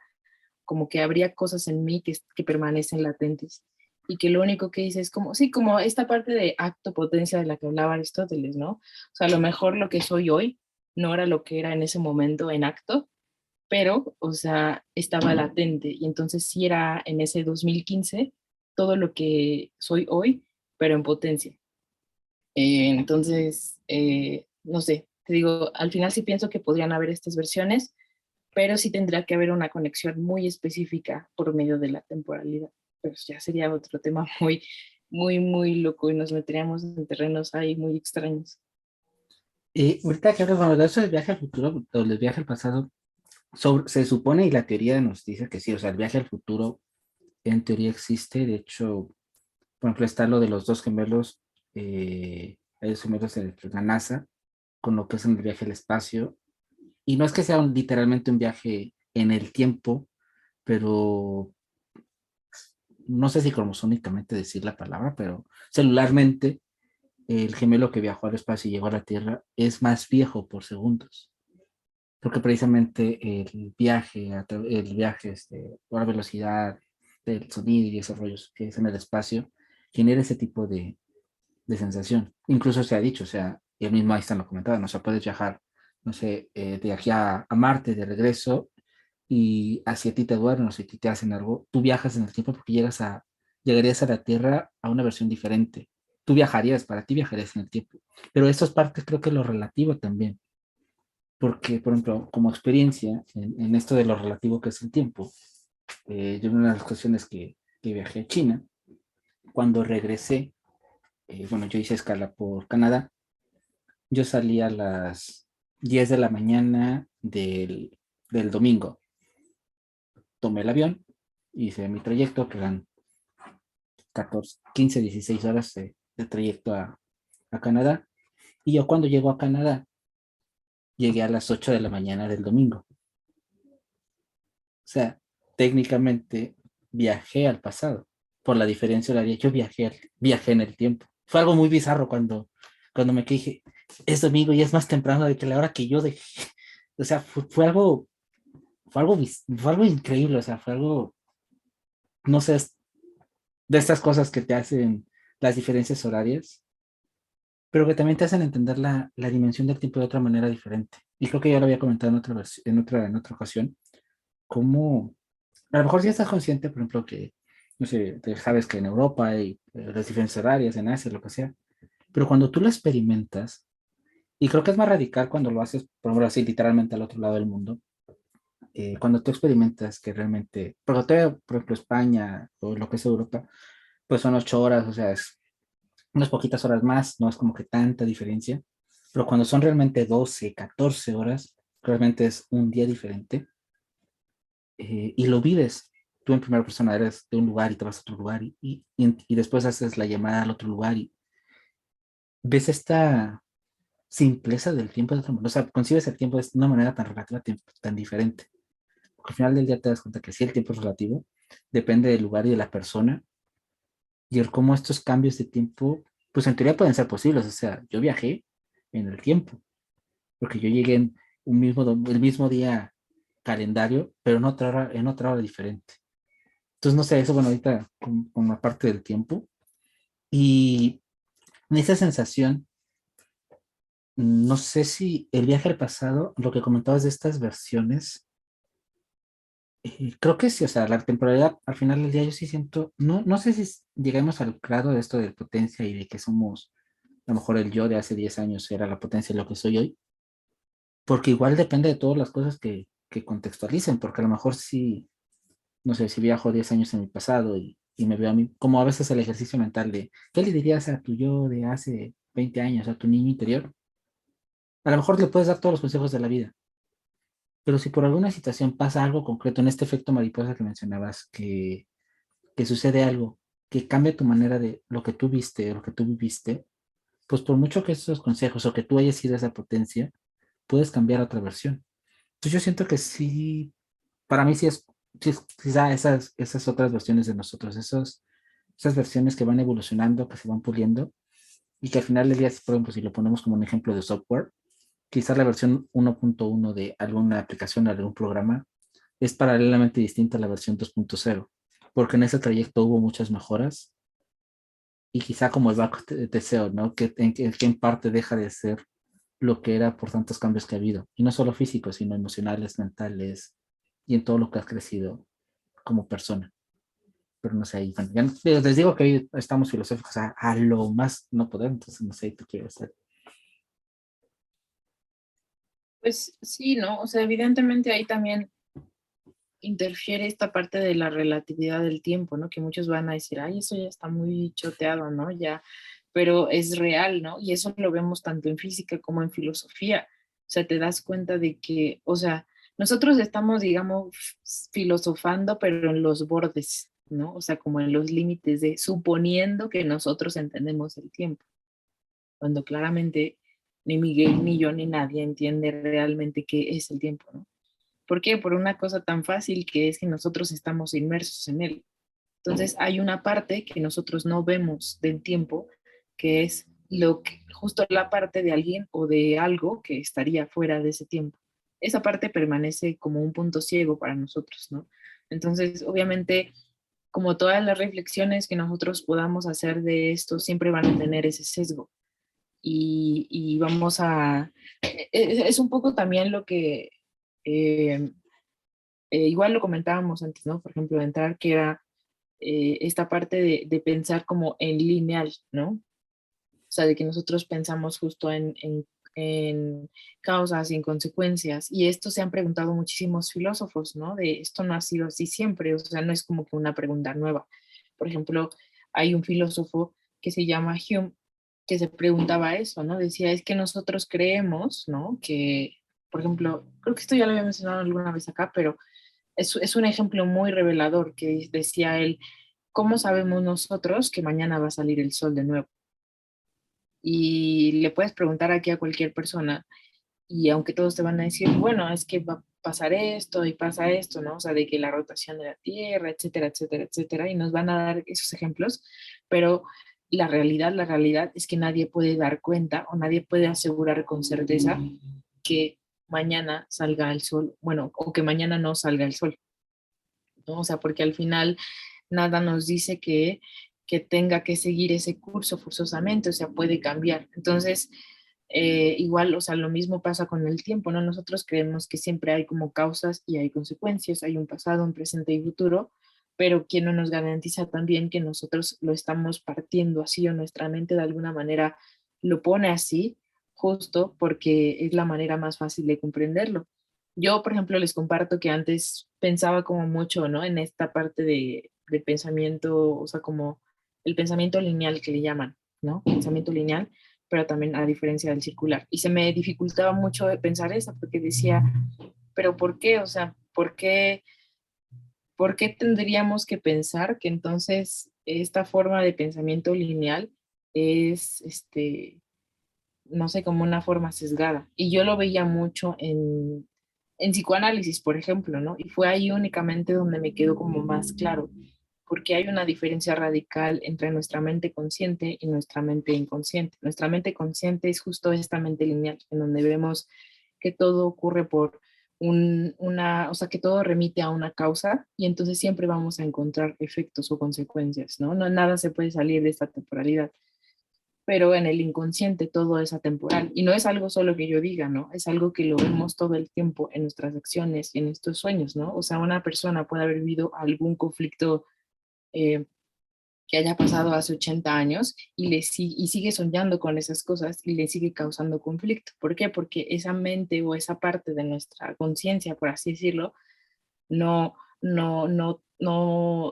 como que habría cosas en mí que permanecen latentes y que lo único que dice es como, sí, como esta parte de acto potencia de la que hablaba Aristóteles, ¿no? O sea, a lo mejor lo que soy hoy no era lo que era en ese momento en acto, pero, o sea, estaba latente y entonces sí era en ese 2015 todo lo que soy hoy, pero en potencia. No sé, te digo, al final sí pienso que podrían haber estas versiones, pero sí tendría que haber una conexión muy específica por medio de la temporalidad. Pero ya sería otro tema muy loco y nos meteríamos en terrenos ahí muy extraños. Y ahorita que hablas, bueno, de eso del viaje al futuro o del viaje al pasado, se supone y la teoría nos dice que sí, o sea, el viaje al futuro en teoría existe, de hecho, por ejemplo, está lo de los dos gemelos, hay dos gemelos de la NASA, con lo que es en el viaje al espacio. Y no es que sea literalmente un viaje en el tiempo, pero no sé si cromosómicamente decir la palabra, pero celularmente el gemelo que viajó al espacio y llegó a la Tierra es más viejo por segundos, porque precisamente el viaje por la velocidad del sonido y esos rollos que es en el espacio, genera ese tipo de sensación. Incluso se ha dicho, o sea, y el mismo Einstein lo comentaba, no, o sea, puedes viajar, no sé, de aquí a Marte de regreso y así a ti te duermen o si a ti te hacen algo, tú viajas en el tiempo porque llegarías a la Tierra a una versión diferente. Tú viajarías, para ti viajarías en el tiempo. Pero esto es parte, creo que lo relativo también, porque, por ejemplo, como experiencia en esto de lo relativo que es el tiempo, yo en una de las ocasiones que viajé a China, cuando regresé, bueno, yo hice escala por Canadá, yo salí a las 10 de la mañana del domingo, tomé el avión, hice mi trayecto, que eran 14, 15, 16 horas de trayecto a Canadá. Y yo cuando llego a Canadá, llegué a las 8 de la mañana del domingo. O sea, técnicamente viajé al pasado. Por la diferencia horaria, yo viajé en el tiempo. Fue algo muy bizarro cuando me dije, es domingo y es más temprano de que la hora que yo dejé. O sea, fue algo increíble. O sea, fue algo, no sé, de estas cosas que te hacen las diferencias horarias, pero que también te hacen entender la dimensión del tiempo de otra manera diferente. Y creo que ya lo había comentado en otra ocasión, cómo a lo mejor si estás consciente, por ejemplo, que, no sé, sabes que en Europa hay las diferencias horarias, en Asia, lo que sea, pero cuando tú lo experimentas, y creo que es más radical cuando lo haces, por ejemplo, así literalmente al otro lado del mundo, cuando tú experimentas que realmente, porque todavía, por ejemplo, España o lo que es Europa, pues son 8 horas, o sea, es unas poquitas horas más, no es como que tanta diferencia, pero cuando son realmente 12, 14 horas, realmente es un día diferente y lo vives. Tú en primera persona eres de un lugar y te vas a otro lugar y después haces la llamada al otro lugar y ves esta simpleza del tiempo de otra manera. O sea, concibes el tiempo de una manera tan relativa, tan diferente. Porque al final del día te das cuenta que sí, el tiempo es relativo, depende del lugar y de la persona y el cómo estos cambios de tiempo, pues en teoría pueden ser posibles. O sea, yo viajé en el tiempo, porque yo llegué en el mismo día calendario, pero en otra hora diferente. Entonces, no sé, eso, bueno, ahorita con la parte del tiempo. Y en esa sensación, no sé si el viaje al pasado, lo que comentabas de estas versiones, creo que sí, o sea, la temporalidad al final del día yo sí siento, no sé si llegamos al grado de esto de potencia y de que somos, a lo mejor el yo de hace 10 años era la potencia de lo que soy hoy, porque igual depende de todas las cosas que contextualicen, porque a lo mejor sí, no sé, si viajo 10 años en mi pasado y me veo a mí, como a veces el ejercicio mental de, ¿qué le dirías a tu yo de hace 20 años, a tu niño interior? A lo mejor le puedes dar todos los consejos de la vida, pero si por alguna situación pasa algo concreto, en este efecto mariposa que mencionabas, que sucede algo, que cambia tu manera de lo que tú viste, lo que tú viviste, pues por mucho que esos consejos o que tú hayas sido esa potencia, puedes cambiar a otra versión. Entonces yo siento que sí, para mí sí es quizá esas otras versiones de nosotros, esas versiones que van evolucionando, que se van puliendo y que al final del día, por ejemplo, si lo ponemos como un ejemplo de software, quizás la versión 1.1 de alguna aplicación, de algún programa, es paralelamente distinta a la versión 2.0, porque en ese trayecto hubo muchas mejoras y quizá como el back de SEO, ¿no? Que en parte deja de ser lo que era por tantos cambios que ha habido, y no solo físicos, sino emocionales, mentales, y en todo lo que has crecido como persona. Pero no sé, ahí, bueno, les digo que hoy estamos filosóficos a lo más no poder, entonces no sé, tú quieres hacer. Pues sí, ¿no? O sea, evidentemente ahí también interfiere esta parte de la relatividad del tiempo, ¿no? Que muchos van a decir, ay, eso ya está muy choteado, ¿no? Ya, pero es real, ¿no? Y eso lo vemos tanto en física como en filosofía. O sea, te das cuenta de que, o sea, nosotros estamos, digamos, filosofando, pero en los bordes, ¿no? O sea, como en los límites de suponiendo que nosotros entendemos el tiempo, cuando claramente ni Miguel, ni yo, ni nadie entiende realmente qué es el tiempo, ¿no? ¿Por qué? Por una cosa tan fácil que es que nosotros estamos inmersos en él. Entonces hay una parte que nosotros no vemos del tiempo, que es lo que, justo la parte de alguien o de algo que estaría fuera de ese tiempo. Esa parte permanece como un punto ciego para nosotros, ¿no? Entonces, obviamente, como todas las reflexiones que nosotros podamos hacer de esto, siempre van a tener ese sesgo. Y vamos a... Es un poco también lo que... eh, igual lo comentábamos antes, ¿no? Por ejemplo, de entrar, que era esta parte de pensar como en lineal, ¿no? O sea, de que nosotros pensamos justo en causas y en consecuencias. Y esto se han preguntado muchísimos filósofos, ¿no? De esto no ha sido así siempre, o sea, no es como que una pregunta nueva. Por ejemplo, hay un filósofo que se llama Hume que se preguntaba eso, ¿no? Decía, es que nosotros creemos, ¿no? Que, por ejemplo, creo que esto ya lo había mencionado alguna vez acá, pero es un ejemplo muy revelador que decía él, ¿cómo sabemos nosotros que mañana va a salir el sol de nuevo? Y le puedes preguntar aquí a cualquier persona y aunque todos te van a decir, bueno, es que va a pasar esto y pasa esto, ¿no? O sea, de que la rotación de la Tierra, etcétera, etcétera, etcétera, y nos van a dar esos ejemplos, pero la realidad es que nadie puede dar cuenta o nadie puede asegurar con certeza que mañana salga el sol, bueno, o que mañana no salga el sol, ¿no? O sea, porque al final nada nos dice que tenga que seguir ese curso forzosamente, o sea, puede cambiar. Entonces, igual, o sea, lo mismo pasa con el tiempo, ¿no? Nosotros creemos que siempre hay como causas y hay consecuencias, hay un pasado, un presente y futuro, pero ¿quién no nos garantiza también que nosotros lo estamos partiendo así o nuestra mente de alguna manera lo pone así, justo porque es la manera más fácil de comprenderlo? Yo, por ejemplo, les comparto que antes pensaba como mucho, ¿no? En esta parte de pensamiento, o sea, como el pensamiento lineal que le llaman, ¿no? Pensamiento lineal, pero también a diferencia del circular. Y se me dificultaba mucho pensar eso, porque decía, pero ¿por qué? O sea, por qué tendríamos que pensar que entonces esta forma de pensamiento lineal es, no sé, como una forma sesgada? Y yo lo veía mucho en psicoanálisis, por ejemplo, ¿no? Y fue ahí únicamente donde me quedó como más claro, porque hay una diferencia radical entre nuestra mente consciente y nuestra mente inconsciente. Nuestra mente consciente es justo esta mente lineal, en donde vemos que todo ocurre por o sea, que todo remite a una causa y entonces siempre vamos a encontrar efectos o consecuencias, ¿no? No, nada se puede salir de esta temporalidad, pero en el inconsciente todo es atemporal y no es algo solo que yo diga, ¿no? Es algo que lo vemos todo el tiempo en nuestras acciones y en estos sueños, ¿no? O sea, una persona puede haber vivido algún conflicto eh, que haya pasado hace 80 años y sigue soñando con esas cosas y le sigue causando conflicto. ¿Por qué? Porque esa mente o esa parte de nuestra conciencia, por así decirlo,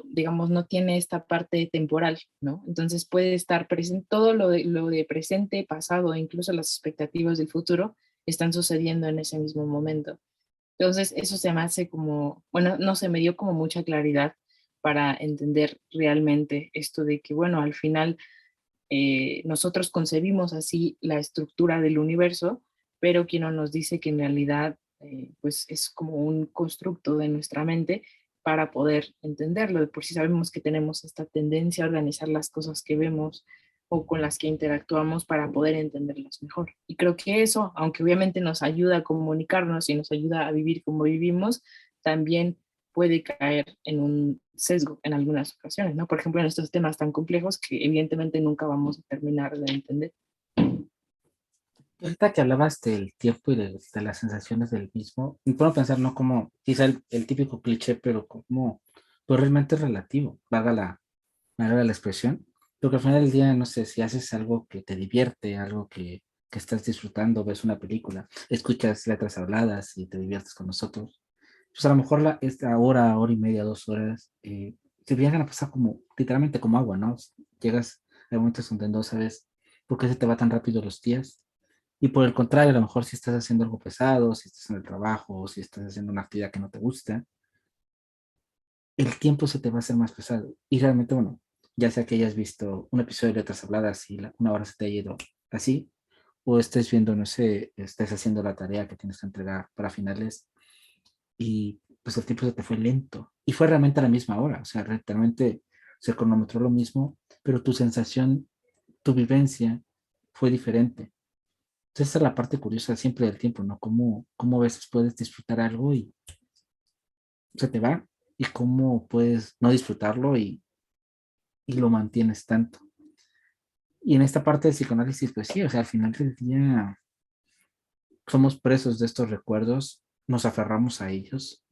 digamos, no tiene esta parte temporal, ¿no? Entonces puede estar presente, todo lo de presente, pasado e incluso las expectativas del futuro están sucediendo en ese mismo momento. Entonces, eso se me hace como, bueno, no se me dio como mucha claridad para entender realmente esto de que, bueno, al final nosotros concebimos así la estructura del universo, pero quien no nos dice que en realidad pues es como un constructo de nuestra mente para poder entenderlo. De por sí sabemos que tenemos esta tendencia a organizar las cosas que vemos o con las que interactuamos para poder entenderlas mejor. Y creo que eso, aunque obviamente nos ayuda a comunicarnos y nos ayuda a vivir como vivimos, también puede caer en un sesgo en algunas ocasiones, ¿no? Por ejemplo, en estos temas tan complejos que evidentemente nunca vamos a terminar de entender. Ahorita que hablabas del tiempo y de las sensaciones del mismo, y puedo pensar, no como quizá el típico cliché, pero como pues realmente relativo, valga la expresión, porque al final del día, no sé, si haces algo que te divierte, algo que estás disfrutando, ves una película, escuchas letras habladas y te diviertes con nosotros, pues a lo mejor esta hora y media, 2 horas, se llegan a pasar como, literalmente como agua, ¿no? Llegas a momentos donde no sabes por qué se te va tan rápido los días. Y por el contrario, a lo mejor si estás haciendo algo pesado, si estás en el trabajo, o si estás haciendo una actividad que no te gusta, el tiempo se te va a hacer más pesado. Y realmente, bueno, ya sea que hayas visto un episodio de Letras Habladas y una hora se te ha ido así, o estés viendo, no sé, estés haciendo la tarea que tienes que entregar para finales y pues el tiempo se te fue lento. Y fue realmente a la misma hora, o sea, realmente se cronometró lo mismo, pero tu sensación, tu vivencia fue diferente. Entonces esa es la parte curiosa siempre del tiempo, ¿no? Cómo a veces puedes disfrutar algo y se te va y cómo puedes no disfrutarlo y lo mantienes tanto. Y en esta parte del psicoanálisis, pues sí, o sea, al final del día somos presos de estos recuerdos, nos aferramos a ellos.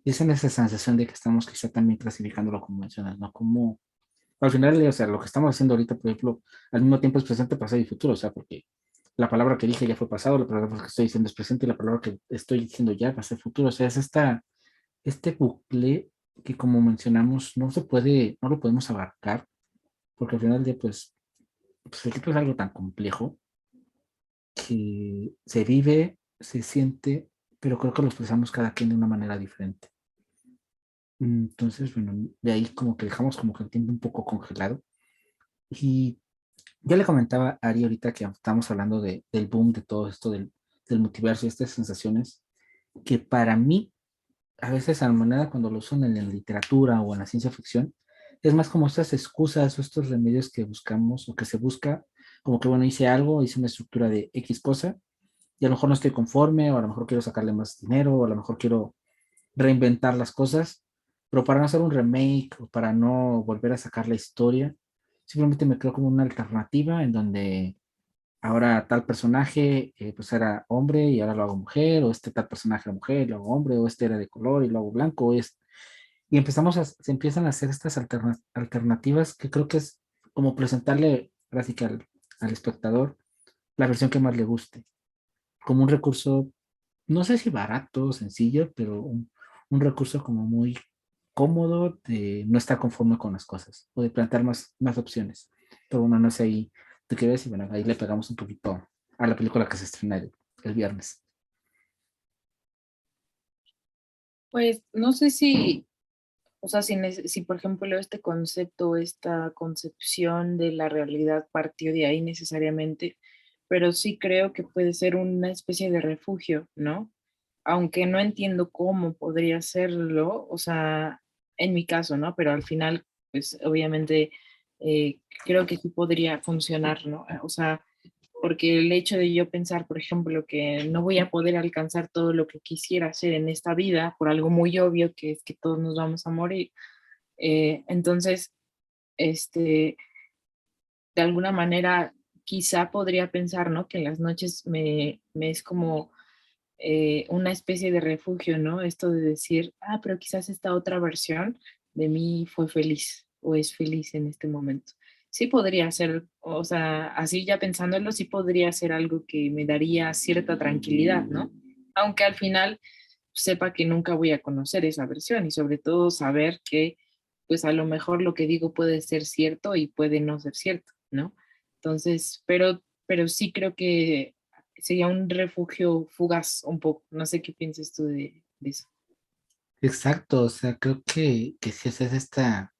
Y es en esa sensación de que estamos quizá también clasificándolo como mencionas, ¿no? Como al final, o sea, lo que estamos haciendo ahorita, por ejemplo, al mismo tiempo es presente, pasado y futuro, o sea, porque la palabra que dije ya fue pasado, la palabra que estoy diciendo es presente y la palabra que estoy diciendo ya va a ser futuro, o sea, es este bucle que como mencionamos no se puede, no lo podemos abarcar, porque al final del día, pues el tiempo es algo tan complejo que se vive, se siente, pero creo que lo expresamos cada quien de una manera diferente. Entonces, bueno, de ahí como que dejamos como que el tiempo un poco congelado. Y yo le comentaba a Ari ahorita que estamos hablando del boom de todo esto del multiverso y estas sensaciones, que para mí, a veces a la manera cuando lo usan en la literatura o en la ciencia ficción, es más como estas excusas o estos remedios que buscamos o que se busca, como que bueno, hice algo, hice una estructura de X cosa, y a lo mejor no estoy conforme, o a lo mejor quiero sacarle más dinero, o a lo mejor quiero reinventar las cosas, pero para no hacer un remake o para no volver a sacar la historia, simplemente me creo como una alternativa en donde ahora tal personaje pues era hombre y ahora lo hago mujer, o este tal personaje era mujer y lo hago hombre, o este era de color y lo hago blanco, y se empiezan a hacer estas alternativas que creo que es como presentarle así que al espectador la versión que más le guste, como un recurso, no sé si barato, sencillo, pero un recurso como muy cómodo de no estar conforme con las cosas o de plantear más opciones. Pero bueno, no sé ahí, ¿tú qué ves? Y bueno, ahí le pegamos un poquito a la película que se estrena el viernes. Pues no sé si, o sea, si por ejemplo este concepto, esta concepción de la realidad partió de ahí necesariamente, pero sí creo que puede ser una especie de refugio, ¿no? Aunque no entiendo cómo podría serlo, o sea, en mi caso, ¿no? Pero al final, pues obviamente creo que sí podría funcionar, ¿no? O sea, porque el hecho de yo pensar, por ejemplo, que no voy a poder alcanzar todo lo que quisiera hacer en esta vida por algo muy obvio que es que todos nos vamos a morir, entonces, este, de alguna manera, quizá podría pensar, ¿no? Que en las noches me es como una especie de refugio, ¿no? Esto de decir, ah, pero quizás esta otra versión de mí fue feliz o es feliz en este momento. Sí podría ser, o sea, así ya pensándolo, sí podría ser algo que me daría cierta tranquilidad, ¿no? Aunque al final sepa que nunca voy a conocer esa versión y sobre todo saber que pues a lo mejor lo que digo puede ser cierto y puede no ser cierto, ¿no? Entonces, pero sí creo que sería un refugio fugaz un poco. No sé qué piensas tú de eso. Exacto, o sea, creo que si es esta,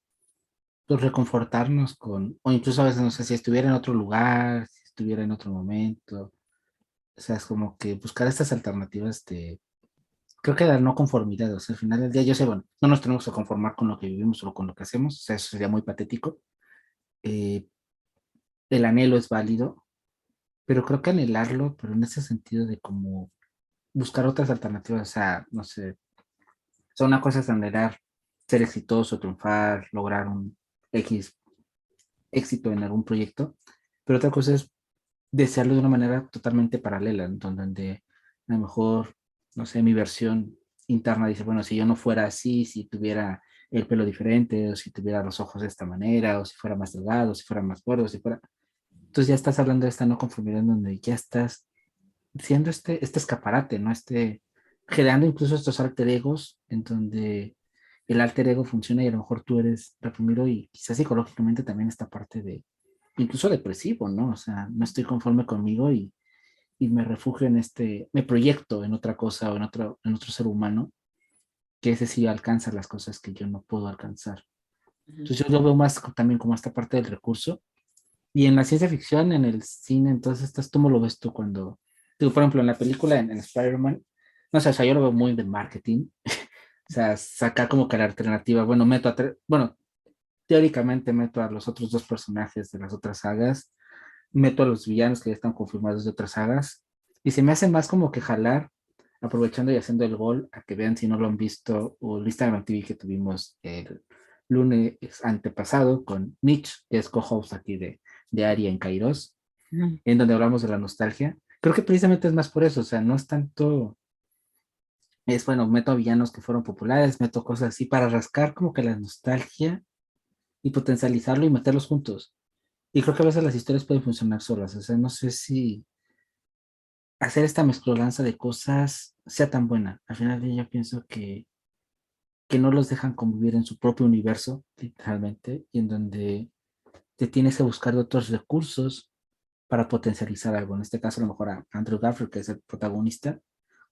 pues reconfortarnos o incluso a veces, no sé, si estuviera en otro lugar, si estuviera en otro momento, o sea, es como que buscar estas alternativas creo que la no conformidad, o sea, al final del día, yo sé, bueno, no nos tenemos que conformar con lo que vivimos o con lo que hacemos, o sea, eso sería muy patético. Eh, el anhelo es válido, pero creo que anhelarlo, pero en ese sentido de como buscar otras alternativas, o sea, no sé, o sea, una cosa es anhelar ser exitoso, triunfar, lograr un X éxito en algún proyecto, pero otra cosa es desearlo de una manera totalmente paralela, ¿no? Donde a lo mejor, no sé, mi versión interna dice, bueno, si yo no fuera así, si tuviera el pelo diferente, o si tuviera los ojos de esta manera, o si fuera más delgado, si fuera más gordo, si fuera... Entonces ya estás hablando de esta no conformidad en donde ya estás siendo este escaparate, ¿no? Generando incluso estos alter egos en donde el alter ego funciona y a lo mejor tú eres reprimido y quizás psicológicamente también esta parte de, incluso depresivo, ¿no? O sea, no estoy conforme conmigo y me refugio me proyecto en otra cosa o en otro ser humano, que ese sí alcanza las cosas que yo no puedo alcanzar. Ujú. Entonces yo lo veo más también como esta parte del recurso Y en la ciencia ficción, en el cine, entonces, ¿cómo lo ves tú cuando, tú, por ejemplo, en la película, en Spider-Man, no sé, o sea, yo lo veo muy de marketing, o sea, sacar como que la alternativa, bueno, bueno, teóricamente meto a los otros dos personajes de las otras sagas, meto a los villanos que ya están confirmados de otras sagas, y se me hace más como que jalar, aprovechando y haciendo el gol, a que vean si no lo han visto, o el Instagram TV que tuvimos el lunes antepasado con Mitch, que es co-host aquí de Aria en Kairos, Ujú. en donde hablamos de la nostalgia. Creo que precisamente es más por eso, o sea, no es tanto, es bueno, meto a villanos que fueron populares, meto cosas así para rascar como que la nostalgia y potencializarlo y meterlos juntos. Y creo que a veces las historias pueden funcionar solas, o sea, no sé si hacer esta mezclolanza de cosas sea tan buena. Al final yo pienso que no los dejan convivir en su propio universo, literalmente, y en donde te tienes que buscar de otros recursos para potencializar algo. En este caso, a lo mejor a Andrew Garfield, que es el protagonista,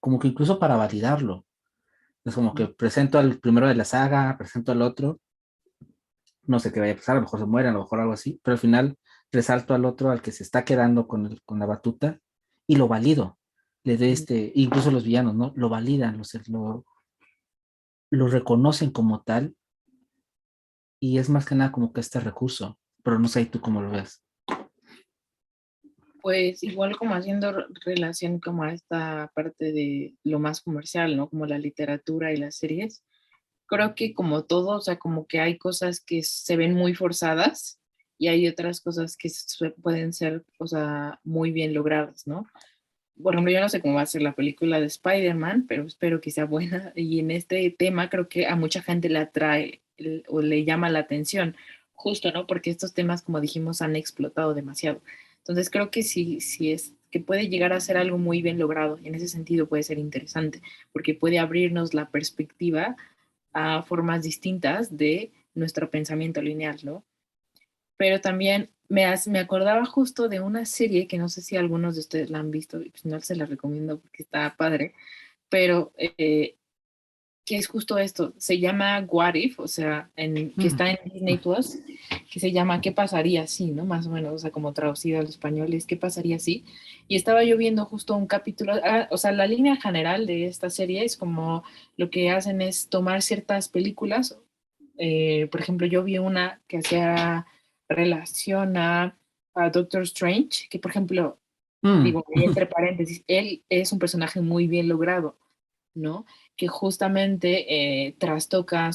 como que incluso para validarlo. Es como que presento al primero de la saga, presento al otro, no sé qué vaya a pasar, a lo mejor se muere, a lo mejor algo así, pero al final resalto al otro, al que se está quedando con la batuta, y lo valido. Le doy incluso los villanos, ¿no? Lo validan, lo reconocen como tal, y es más que nada como que este recurso, pero no sé tú cómo lo ves. Pues igual como haciendo relación como a esta parte de lo más comercial, ¿no? Como la literatura y las series. Creo que como todo, o sea, como que hay cosas que se ven muy forzadas y hay otras cosas que pueden ser, o sea, muy bien logradas, ¿no? Por ejemplo, yo no sé cómo va a ser la película de Spider-Man, pero espero que sea buena. Y en este tema creo que a mucha gente le atrae o le llama la atención, justo, ¿no? Porque estos temas, como dijimos, han explotado demasiado. Entonces creo que sí, sí es que puede llegar a ser algo muy bien logrado. En ese sentido puede ser interesante, porque puede abrirnos la perspectiva a formas distintas de nuestro pensamiento lineal, ¿no? Pero también me acordaba justo de una serie que no sé si algunos de ustedes la han visto, y pues no se la recomiendo porque está padre, pero que es justo esto, se llama What If, o sea, que Mm, está en Disney Plus, que se llama ¿Qué pasaría si? ¿No? Más o menos, o sea, como traducido al español es ¿Qué pasaría si? Y estaba yo viendo justo un capítulo, o sea, la línea general de esta serie es como lo que hacen es tomar ciertas películas, por ejemplo, yo vi una que hacía relación a Doctor Strange, que por ejemplo, mm. digo, entre paréntesis, él es un personaje muy bien logrado, ¿no? Que justamente trastoca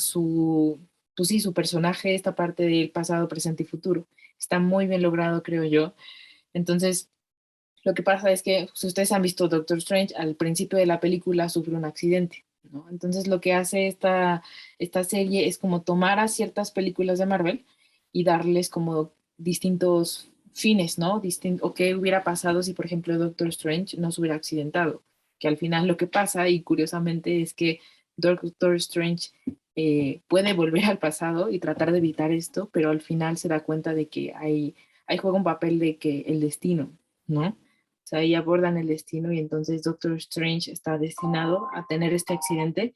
pues sí, su personaje, esta parte del pasado, presente y futuro. Está muy bien logrado, creo yo. Entonces, lo que pasa es que, si ustedes han visto Doctor Strange, al principio de la película sufre un accidente, ¿no? Entonces, lo que hace esta serie es como tomar a ciertas películas de Marvel y darles como distintos fines, ¿no? O qué hubiera pasado si, por ejemplo, Doctor Strange no se hubiera accidentado. Que al final lo que pasa, y curiosamente, es que Doctor Strange puede volver al pasado y tratar de evitar esto, pero al final se da cuenta de que hay juega un papel de que el destino, ¿no? O sea, ahí abordan el destino y entonces Doctor Strange está destinado a tener este accidente,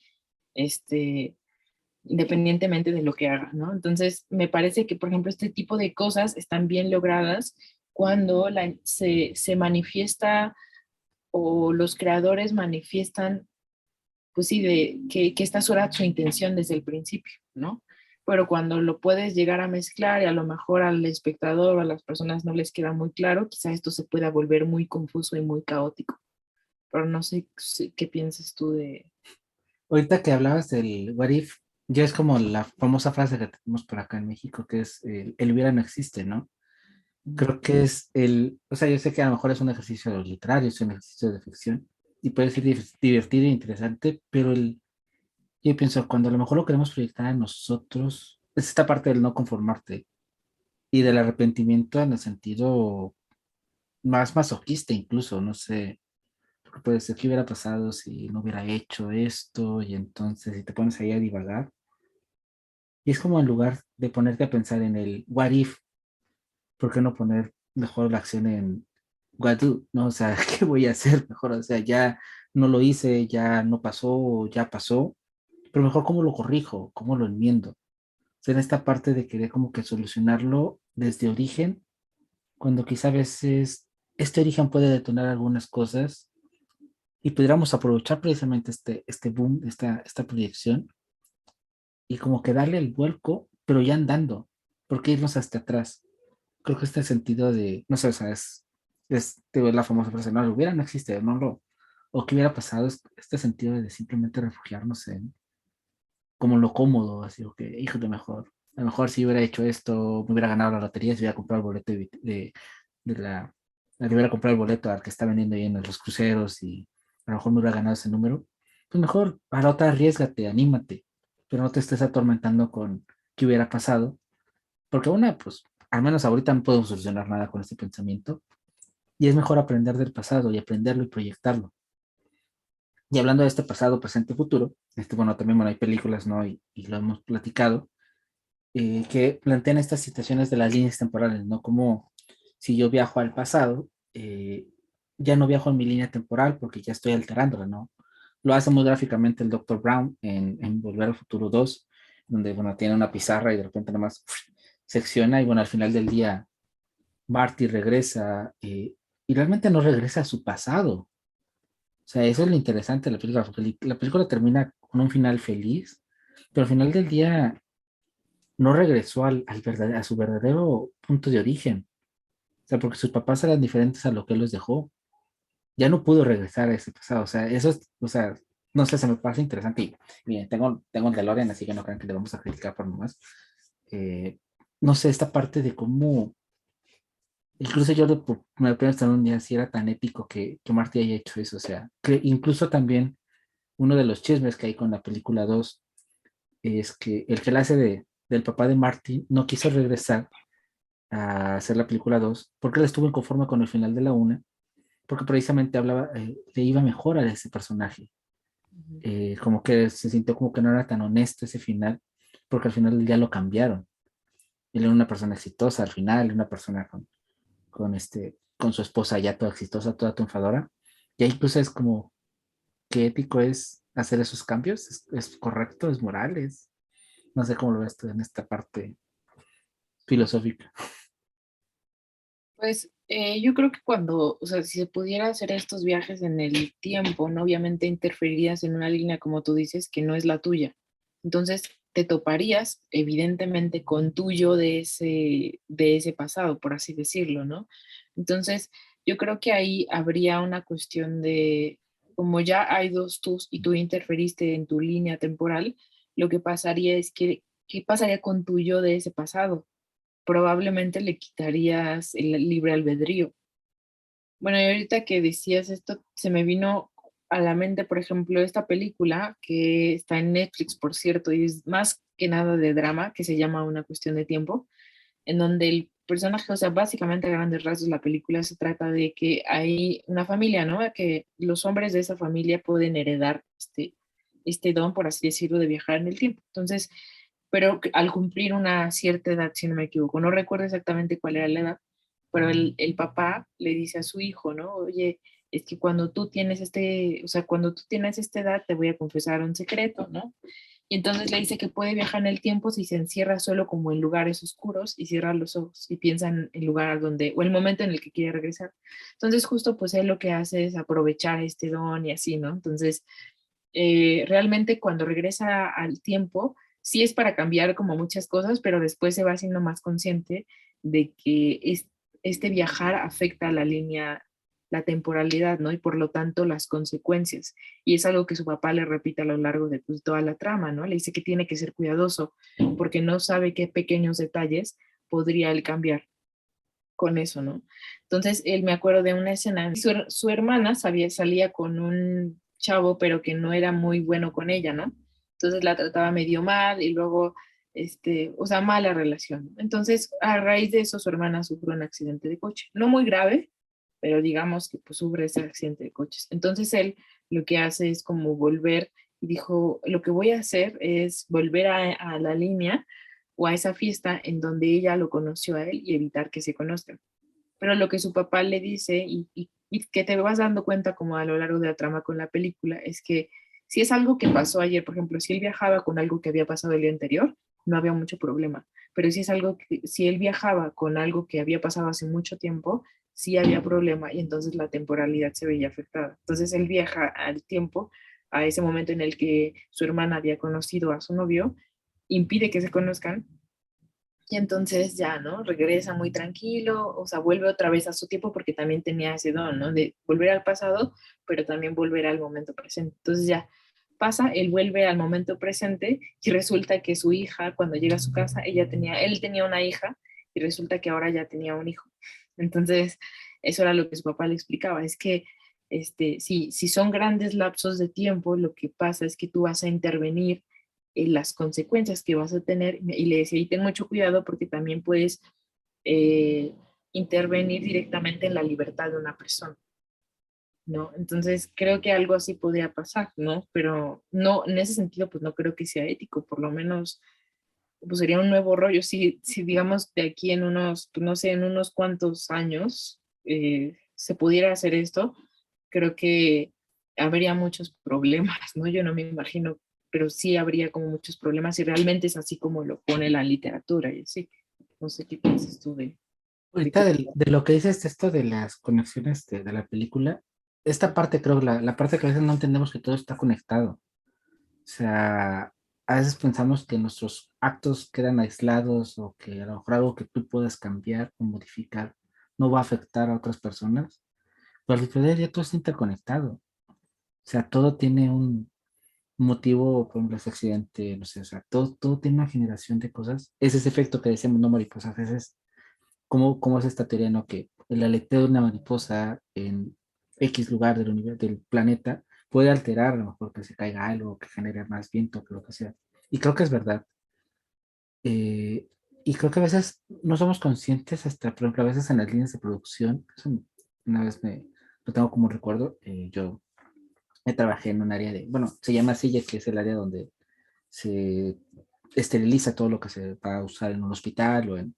este, independientemente de lo que haga, ¿no? Entonces, me parece que, por ejemplo, este tipo de cosas están bien logradas cuando se manifiesta o los creadores manifiestan pues sí, de que esta era su intención desde el principio, ¿no? Pero cuando lo puedes llegar a mezclar y a lo mejor al espectador o a las personas no les queda muy claro, quizá esto se pueda volver muy confuso y muy caótico. Pero no sé qué piensas tú de... Ahorita que hablabas del What If, ya es como la famosa frase que tenemos por acá en México, que es el hubiera no existe, ¿no? Creo que es o sea, yo sé que a lo mejor es un ejercicio literario, es un ejercicio de ficción, y puede ser divertido e interesante, pero yo pienso, cuando a lo mejor lo queremos proyectar en nosotros, es esta parte del no conformarte y del arrepentimiento en el sentido más masoquista incluso, no sé, porque puede ser qué hubiera pasado si no hubiera hecho esto, y entonces si te pones ahí a divagar, y es como en lugar de ponerte a pensar en el what if, ¿por qué no poner mejor la acción en what do? ¿No? O sea, ¿qué voy a hacer mejor? O sea, ya no lo hice, ya no pasó, ya pasó, pero mejor cómo lo corrijo, cómo lo enmiendo. O sea, en esta parte de querer como que solucionarlo desde origen cuando quizá a veces este origen puede detonar algunas cosas y pudiéramos aprovechar precisamente este boom, esta proyección y como que darle el vuelco, pero ya andando, porque irnos hasta atrás. Creo que este sentido de, no sé, o sea, digo, la famosa frase, no, lo hubiera no existe, no lo, o qué hubiera pasado, es este sentido de simplemente refugiarnos en como lo cómodo, así, o que, hijo de mejor, a lo mejor si hubiera hecho esto, me hubiera ganado la lotería, si hubiera comprado el boleto de le hubiera comprado el boleto al que está vendiendo ahí en los cruceros y a lo mejor me hubiera ganado ese número, pues mejor, a la otra arriesgate, anímate, pero no te estés atormentando con qué hubiera pasado, porque una, pues, al menos ahorita no podemos solucionar nada con este pensamiento, y es mejor aprender del pasado y aprenderlo y proyectarlo. Y hablando de este pasado, presente, futuro, bueno, también bueno, hay películas, ¿no? Y lo hemos platicado, que plantean estas situaciones de las líneas temporales, ¿no? Como si yo viajo al pasado, ya no viajo en mi línea temporal porque ya estoy alterándola, ¿no? Lo hace muy gráficamente el Doctor Brown en Volver al Futuro 2, donde, bueno, tiene una pizarra y de repente nada más secciona y, bueno, al final del día, Marty regresa y realmente no regresa a su pasado. O sea, eso es lo interesante de la película, porque la película termina con un final feliz, pero al final del día no regresó a su verdadero punto de origen. O sea, porque sus papás eran diferentes a lo que él los dejó. Ya no pudo regresar a ese pasado. O sea, eso es, o sea, no sé, se me parece interesante. Y bien, tengo un DeLorean, así que no crean que le vamos a criticar por nomás. Eh, no sé, esta parte de cómo, incluso yo me pregunto un día si era tan épico que Marty haya hecho eso. O sea, que incluso también uno de los chismes que hay con la película 2 es que el que la hace del papá de Marty no quiso regresar a hacer la película 2 porque él estuvo inconforme con el final de la una porque precisamente hablaba, le iba mejor a ese personaje. Ujú. Como que se sintió como que no era tan honesto ese final, porque al final ya lo cambiaron. Él era una persona exitosa al final, una persona con su esposa ya toda exitosa, toda triunfadora. Y ahí incluso es como, ¿qué ético es hacer esos cambios? ¿Es correcto? ¿Es moral? No sé cómo lo ves tú en esta parte filosófica. Pues yo creo que cuando, o sea, si se pudiera hacer estos viajes en el tiempo, ¿no? Obviamente interferirías en una línea, como tú dices, que no es la tuya. Entonces te toparías, evidentemente, con tuyo de ese pasado, por así decirlo, ¿no? Entonces, yo creo que ahí habría una cuestión de, como ya hay dos tus y tú interferiste en tu línea temporal, lo que pasaría es que, ¿qué pasaría con tuyo de ese pasado? Probablemente le quitarías el libre albedrío. Bueno, y ahorita que decías esto, se me vino a la mente, por ejemplo, esta película que está en Netflix, por cierto, y es más que nada de drama, que se llama Una cuestión de tiempo, en donde el personaje, o sea, básicamente a grandes rasgos la película se trata de que hay una familia, ¿no? Que los hombres de esa familia pueden heredar este don, por así decirlo, de viajar en el tiempo. Entonces, pero al cumplir una cierta edad, si no me equivoco, no recuerdo exactamente cuál era la edad, pero el papá le dice a su hijo, ¿no? Oye, es que cuando tú tienes o sea, cuando tú tienes esta edad, te voy a confesar un secreto, ¿no? Y entonces le dice que puede viajar en el tiempo si se encierra solo como en lugares oscuros y cierra los ojos y piensa en el lugar donde, o el momento en el que quiere regresar. Entonces justo pues él lo que hace es aprovechar este don y así, ¿no? Entonces realmente cuando regresa al tiempo, sí es para cambiar como muchas cosas, pero después se va haciendo más consciente de que este viajar afecta a la línea, la temporalidad, ¿no? Y por lo tanto las consecuencias. Y es algo que su papá le repite a lo largo de pues, toda la trama, ¿no? Le dice que tiene que ser cuidadoso porque no sabe qué pequeños detalles podría él cambiar con eso, ¿no? Entonces, él me acuerdo de una escena, su hermana salía con un chavo, pero que no era muy bueno con ella, ¿no? Entonces la trataba medio mal y luego, o sea, mala relación. Entonces, a raíz de eso, su hermana sufrió un accidente de coche, no muy grave, pero digamos que pues sufre ese accidente de coches. Entonces, él lo que hace es como volver y dijo, lo que voy a hacer es volver a la línea o a esa fiesta en donde ella lo conoció a él y evitar que se conozcan. Pero lo que su papá le dice y que te vas dando cuenta como a lo largo de la trama con la película es que si es algo que pasó ayer, por ejemplo, si él viajaba con algo que había pasado el día anterior, no había mucho problema. pero si es algo que, si él viajaba con algo que había pasado hace mucho tiempo, sí había problema y entonces la temporalidad se veía afectada. Entonces él viaja al tiempo, a ese momento en el que su hermana había conocido a su novio, impide que se conozcan y entonces ya, ¿no? Regresa muy tranquilo, o sea, vuelve otra vez a su tiempo porque también tenía ese don, ¿no? De volver al pasado, pero también volver al momento presente. Entonces ya pasa, él vuelve al momento presente y resulta que su hija, cuando llega a su casa, él tenía una hija y resulta que ahora ya tenía un hijo. Entonces, eso era lo que su papá le explicaba, es que si son grandes lapsos de tiempo, lo que pasa es que tú vas a intervenir las consecuencias que vas a tener. Y le decía, y ten mucho cuidado porque también puedes eh, intervenir directamente en la libertad de una persona, ¿no? Entonces creo que algo así podría pasar, ¿no? Pero no, en ese sentido, pues no creo que sea ético, por lo menos, pues sería un nuevo rollo. Si digamos de aquí en unos, pues, no sé, en unos cuantos años se pudiera hacer esto, creo que habría muchos problemas, ¿no? Yo no me imagino, pero sí habría como muchos problemas si realmente es así como lo pone la literatura y así. No sé qué piensas tú de Ahorita qué. de lo que dices esto de las conexiones de la película, esta parte creo, la parte que a veces no entendemos que todo está conectado. O sea, a veces pensamos que nuestros actos quedan aislados o que a lo mejor algo que tú puedas cambiar o modificar no va a afectar a otras personas, pero al final ya todo está interconectado. O sea, todo tiene un motivo, por ejemplo, ese accidente, no sé, o sea, todo tiene una generación de cosas. Es ese efecto que decíamos, no mariposa, a veces cómo es esta teoría, ¿no? Que el aleteo de una mariposa en X lugar del universo, del planeta, puede alterar, a lo mejor que se caiga algo, que genere más viento, que lo que sea. Y creo que es verdad. Eh, y creo que a veces no somos conscientes, hasta, por ejemplo, a veces en las líneas de producción, una vez lo tengo como recuerdo, yo trabajé en un área de, bueno, se llama silla, que es el área donde se esteriliza todo lo que se va a usar en un hospital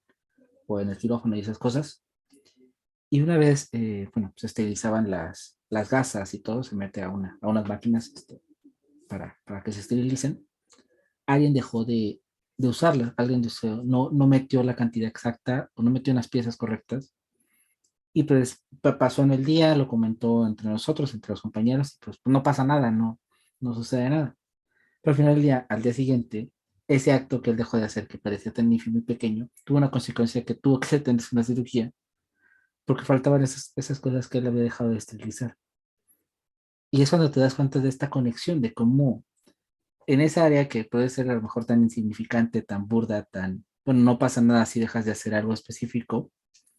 o en el quirófano y esas cosas. Y una vez, bueno, se esterilizaban las gasas y todo, se mete a unas máquinas para que se esterilicen. Alguien dejó de usarlas, alguien no metió la cantidad exacta o no metió unas piezas correctas. Y pues pasó en el día, lo comentó entre nosotros, entre los compañeros, y pues no pasa nada, no sucede nada. Pero al final del día, al día siguiente, ese acto que él dejó de hacer, que parecía tan ínfimo y pequeño, tuvo una consecuencia que tuvo que tener una cirugía porque faltaban esas cosas que él había dejado de esterilizar. Y es cuando te das cuenta de esta conexión, de cómo en esa área que puede ser a lo mejor tan insignificante, tan burda, bueno, no pasa nada si dejas de hacer algo específico,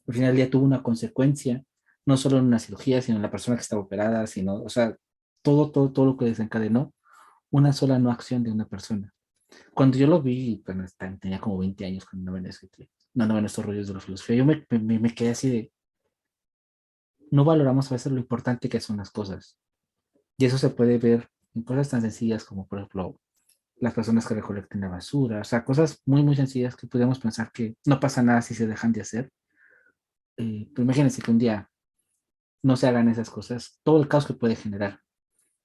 al final ya tuvo una consecuencia, no solo en una cirugía, sino en la persona que estaba operada, sino, o sea, todo lo que desencadenó una sola no acción de una persona. Cuando yo lo vi, bueno, tenía como 20 años cuando no andaba en estos rollos de la filosofía, yo me quedé así de, no valoramos a veces lo importante que son las cosas. Y eso se puede ver en cosas tan sencillas como, por ejemplo, las personas que recolectan la basura, o sea, cosas muy sencillas que podríamos pensar que no pasa nada si se dejan de hacer. Pero imagínense que un día no se hagan esas cosas, todo el caos que puede generar.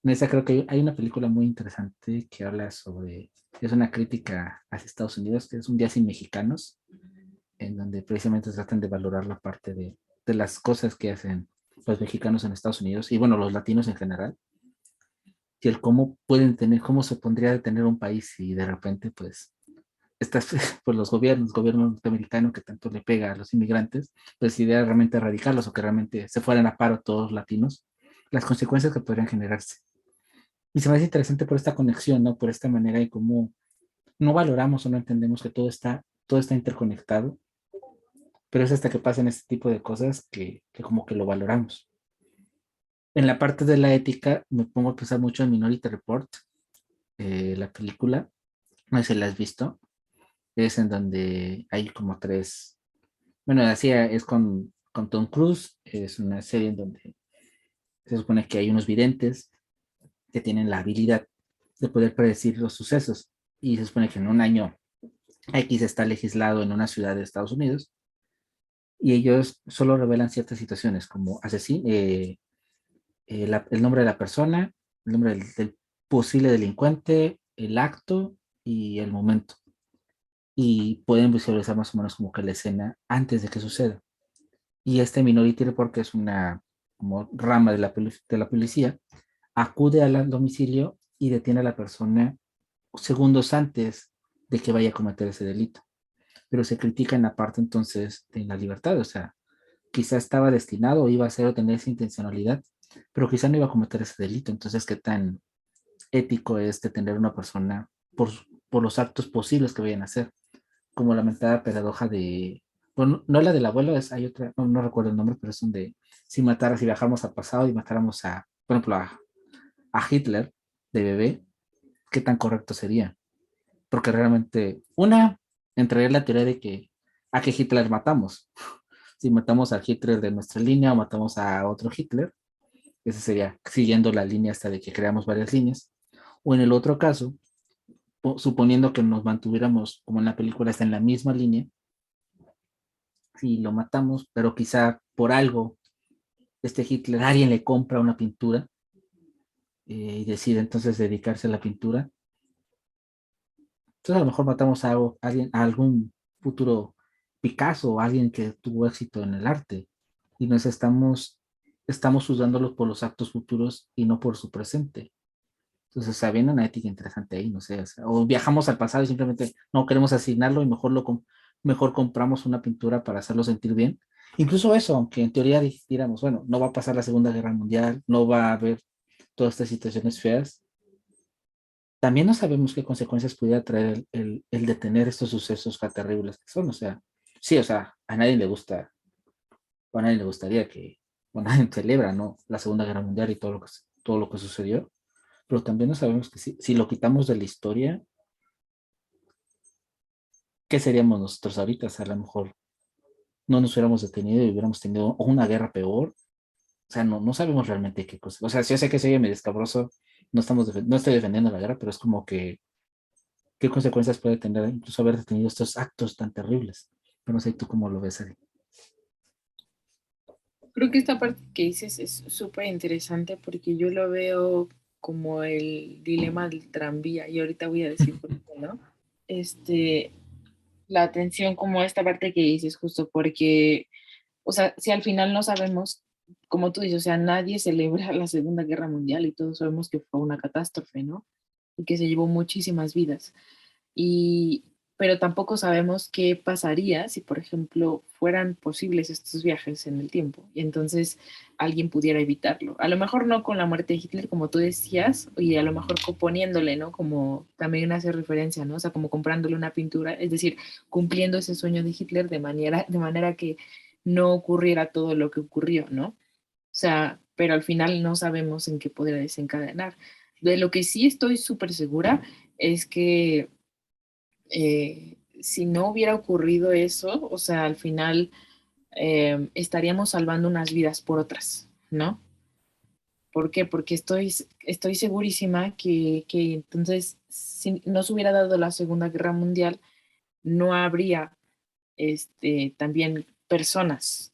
En esa creo que hay una película muy interesante que habla sobre, es una crítica hacia Estados Unidos, que es Un día sin mexicanos, en donde precisamente tratan de valorar la parte de las cosas que hacen los mexicanos en Estados Unidos y bueno, los latinos en general y el cómo pueden tener, cómo se pondría de tener un país si de repente, pues, estas, pues los gobierno norteamericano que tanto le pega a los inmigrantes, pues idea realmente erradicarlos o que realmente se fueran a paro todos los latinos, las consecuencias que podrían generarse. Y se me hace interesante por esta conexión, ¿no? Por esta manera y cómo no valoramos o no entendemos que todo está interconectado, pero es hasta que pasan este tipo de cosas que como que lo valoramos. En la parte de la ética me pongo a pensar mucho en Minority Report, la película, no sé si la has visto, es en donde hay como tres, bueno, así es con Tom Cruise, es una serie en donde se supone que hay unos videntes que tienen la habilidad de poder predecir los sucesos y se supone que en un año X está legislado en una ciudad de Estados Unidos y ellos solo revelan ciertas situaciones como asesino, el nombre de la persona, el nombre del posible delincuente, el acto y el momento. y pueden visualizar más o menos como que la escena antes de que suceda. Y este Minority Report, que es una como rama de de la policía, acude al domicilio y detiene a la persona segundos antes de que vaya a cometer ese delito. Pero se critica en la parte entonces de la libertad, o sea, quizá estaba destinado o iba a hacer o tener esa intencionalidad, pero quizá no iba a cometer ese delito. Entonces, ¿qué tan ético es detener a una persona por los actos posibles que vayan a hacer? Como la mentada paradoja de, bueno, no la del abuelo, es, hay otra, no, no recuerdo el nombre, pero es donde si viajáramos al pasado y matáramos a, por ejemplo, a Hitler de bebé, ¿qué tan correcto sería? Porque realmente, una, entraría en la teoría de que a qué Hitler matamos. Si matamos a Hitler de nuestra línea o matamos a otro Hitler, ese sería siguiendo la línea hasta de que creamos varias líneas. O en el otro caso, suponiendo que nos mantuviéramos, como en la película, está en la misma línea, si lo matamos, pero quizá por algo, este Hitler, alguien le compra una pintura y decide entonces dedicarse a la pintura. Entonces a lo mejor matamos alguien, a algún futuro Picasso o alguien que tuvo éxito en el arte y estamos usándolo por los actos futuros y no por su presente. Entonces, viene una ética interesante ahí, no sé, o viajamos al pasado y simplemente no queremos asignarlo y mejor compramos una pintura para hacerlo sentir bien. Incluso eso, aunque en teoría dijéramos, bueno, no va a pasar la Segunda Guerra Mundial, no va a haber todas estas situaciones feas, también no sabemos qué consecuencias pudiera traer el detener estos sucesos tan terribles que son, o sea, sí, o sea, a nadie le gusta, o a nadie le gustaría que, o nadie celebra, ¿no? La Segunda Guerra Mundial y todo lo que sucedió, pero también no sabemos que si lo quitamos de la historia, ¿qué seríamos nosotros ahorita? O sea, a lo mejor no nos hubiéramos detenido y hubiéramos tenido una guerra peor. O sea, no sabemos realmente qué cosa. O sea, sí, yo sé que soy medio escabroso, no estoy defendiendo la guerra, pero es como que, ¿qué consecuencias puede tener incluso haber detenido estos actos tan terribles? Pero no sé tú cómo lo ves, Ari. Creo que esta parte que dices es súper interesante porque yo lo veo como el dilema del tranvía y ahorita voy a decir por qué, ¿no? Este, la atención como esta parte que dices justo porque, o sea, si al final no sabemos, como tú dices, o sea, nadie celebra la Segunda Guerra Mundial y todos sabemos que fue una catástrofe, ¿no? Y que se llevó muchísimas vidas. Y, pero tampoco sabemos qué pasaría si, por ejemplo, fueran posibles estos viajes en el tiempo y entonces alguien pudiera evitarlo. A lo mejor no con la muerte de Hitler, como tú decías, y a lo mejor poniéndole, ¿no? Como también hace referencia, ¿no? O sea, como comprándole una pintura, es decir, cumpliendo ese sueño de Hitler de manera que no ocurriera todo lo que ocurrió, ¿no? O sea, pero al final no sabemos en qué podría desencadenar. De lo que sí estoy súper segura es que si no hubiera ocurrido eso, o sea, al final estaríamos salvando unas vidas por otras, ¿no? ¿Por qué? Porque estoy segurísima que entonces, si no se hubiera dado la Segunda Guerra Mundial, no habría también personas,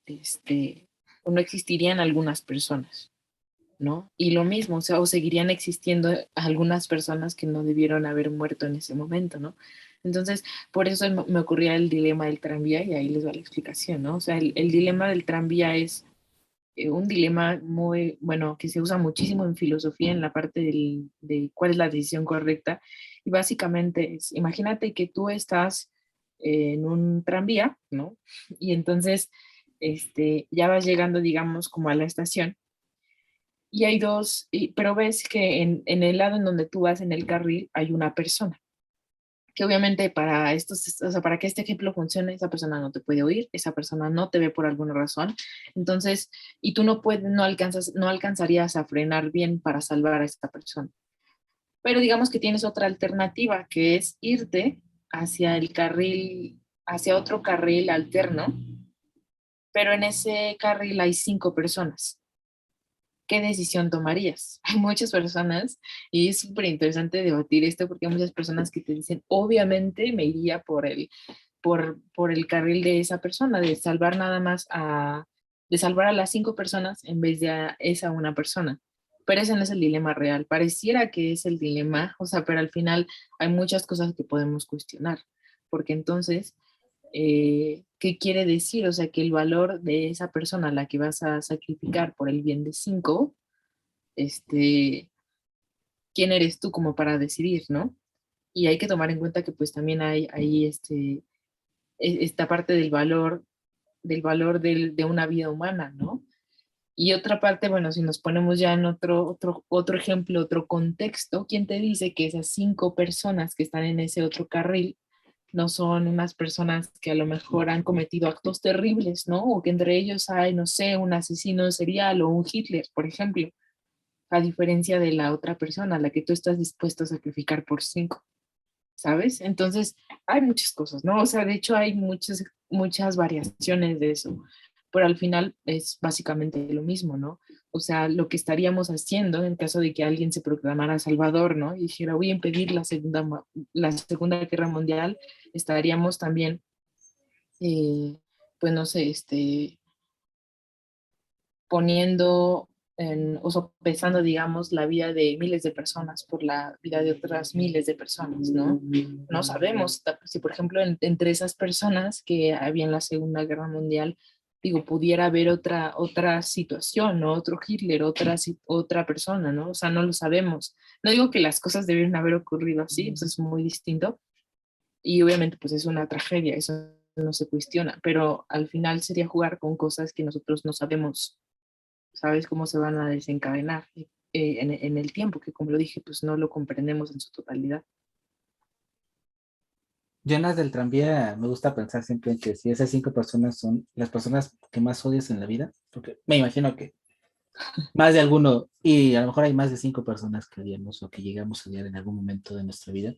o no existirían algunas personas, ¿no? Y lo mismo, o sea, o seguirían existiendo algunas personas que no debieron haber muerto en ese momento, ¿no? Entonces, por eso me ocurría el dilema del tranvía y ahí les va la explicación, ¿no? O sea, el dilema del tranvía es un dilema muy, bueno, que se usa muchísimo en filosofía en la parte de cuál es la decisión correcta. Y básicamente es, imagínate que tú estás en un tranvía, ¿no? Y entonces, ya vas llegando, digamos, como a la estación y hay dos, pero ves que en el lado en donde tú vas en el carril hay una persona, que obviamente para estos, o sea, para que este ejemplo funcione, esa persona no te puede oír, esa persona no te ve por alguna razón, entonces, y tú no puedes, no alcanzarías a frenar bien para salvar a esta persona. Pero digamos que tienes otra alternativa, que es irte hacia el carril, hacia otro carril alterno, pero en ese carril hay 5 personas. ¿Qué decisión tomarías? Hay muchas personas y es súper interesante debatir esto porque hay muchas personas que te dicen, obviamente me iría por el carril de esa persona, de salvar a las 5 personas en vez de a esa una persona. Pero ese no es el dilema real. Pareciera que es el dilema, o sea, pero al final hay muchas cosas que podemos cuestionar. porque entonces, ¿qué quiere decir? O sea, que el valor de esa persona a la que vas a sacrificar por el bien de 5, este, ¿quién eres tú como para decidir, no? Y hay que tomar en cuenta que pues también hay esta parte del valor de una vida humana, ¿no? Y otra parte, bueno, si nos ponemos ya en otro ejemplo, otro contexto, ¿quién te dice que esas 5 personas que están en ese otro carril no son unas personas que a lo mejor han cometido actos terribles, ¿no? O que entre ellos hay, no sé, un asesino serial o un Hitler, por ejemplo, a diferencia de la otra persona, la que tú estás dispuesto a sacrificar por 5, ¿sabes? Entonces, hay muchas cosas, ¿no? O sea, de hecho hay muchas variaciones de eso, pero al final es básicamente lo mismo, ¿no? O sea, lo que estaríamos haciendo en caso de que alguien se proclamara Salvador, ¿no? Y dijera, voy a impedir la segunda Guerra Mundial, estaríamos también, pues no sé, poniendo o sopesando, digamos, la vida de miles de personas por la vida de otras miles de personas, ¿no? No sabemos si, por ejemplo, entre esas personas que había en la Segunda Guerra Mundial, digo, pudiera haber otra situación, ¿no? Otro Hitler, otra persona, ¿no? O sea, no lo sabemos. No digo que las cosas debieron haber ocurrido así, eso es muy distinto, y obviamente pues es una tragedia, eso no se cuestiona, pero al final sería jugar con cosas que nosotros no sabemos, sabes cómo se van a desencadenar en el tiempo, que como lo dije, pues no lo comprendemos en su totalidad. Yo en las del tranvía me gusta pensar siempre en que si esas 5 personas son las personas que más odias en la vida, porque me imagino que más de alguno, y a lo mejor hay más de 5 personas que odiamos o que llegamos a odiar en algún momento de nuestra vida,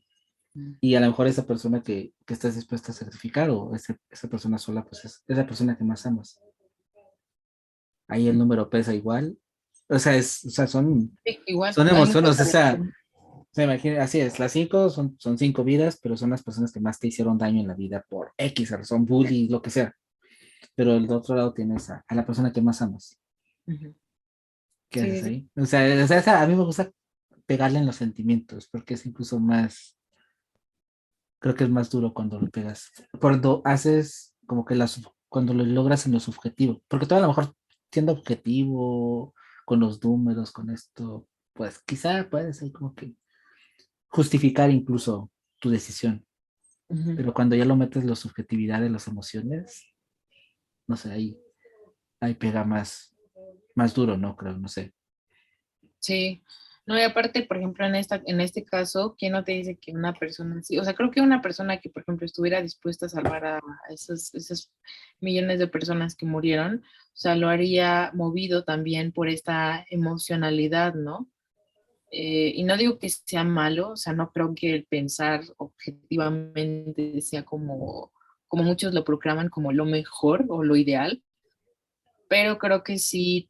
y a lo mejor esa persona que estás dispuesta a sacrificar o esa persona sola, pues es la persona que más amas. Ahí el número pesa igual. O sea, Sí, igual, son hay muchas emociones, o sea, variaciones. se imagina, así es, las 5 son 5 vidas, pero son las personas que más te hicieron daño en la vida por X razón, bullying, lo que sea. Pero del otro lado tienes a la persona que más amas. Ujú. ¿Qué Sí, haces sí, sí. ahí? A mí me gusta pegarle en los sentimientos, porque es incluso más, creo que es más duro cuando lo pegas. Cuando haces como que cuando lo logras en lo subjetivo, porque tú a lo mejor siendo objetivo, con los números, con esto, pues quizá puedes ser como que justificar incluso tu decisión, Ujú. pero cuando ya lo metes la subjetividad de las emociones, no sé, ahí pega más duro, ¿no? Creo, no sé. Sí. No, y aparte, por ejemplo, en este caso, ¿quién no te dice que una persona así? O sea, creo que una persona que, por ejemplo, estuviera dispuesta a salvar a esos millones de personas que murieron, o sea, lo haría movido también por esta emocionalidad, ¿no? Y no digo que sea malo, o sea, no creo que el pensar objetivamente sea como muchos lo proclaman como lo mejor o lo ideal, pero creo que sí,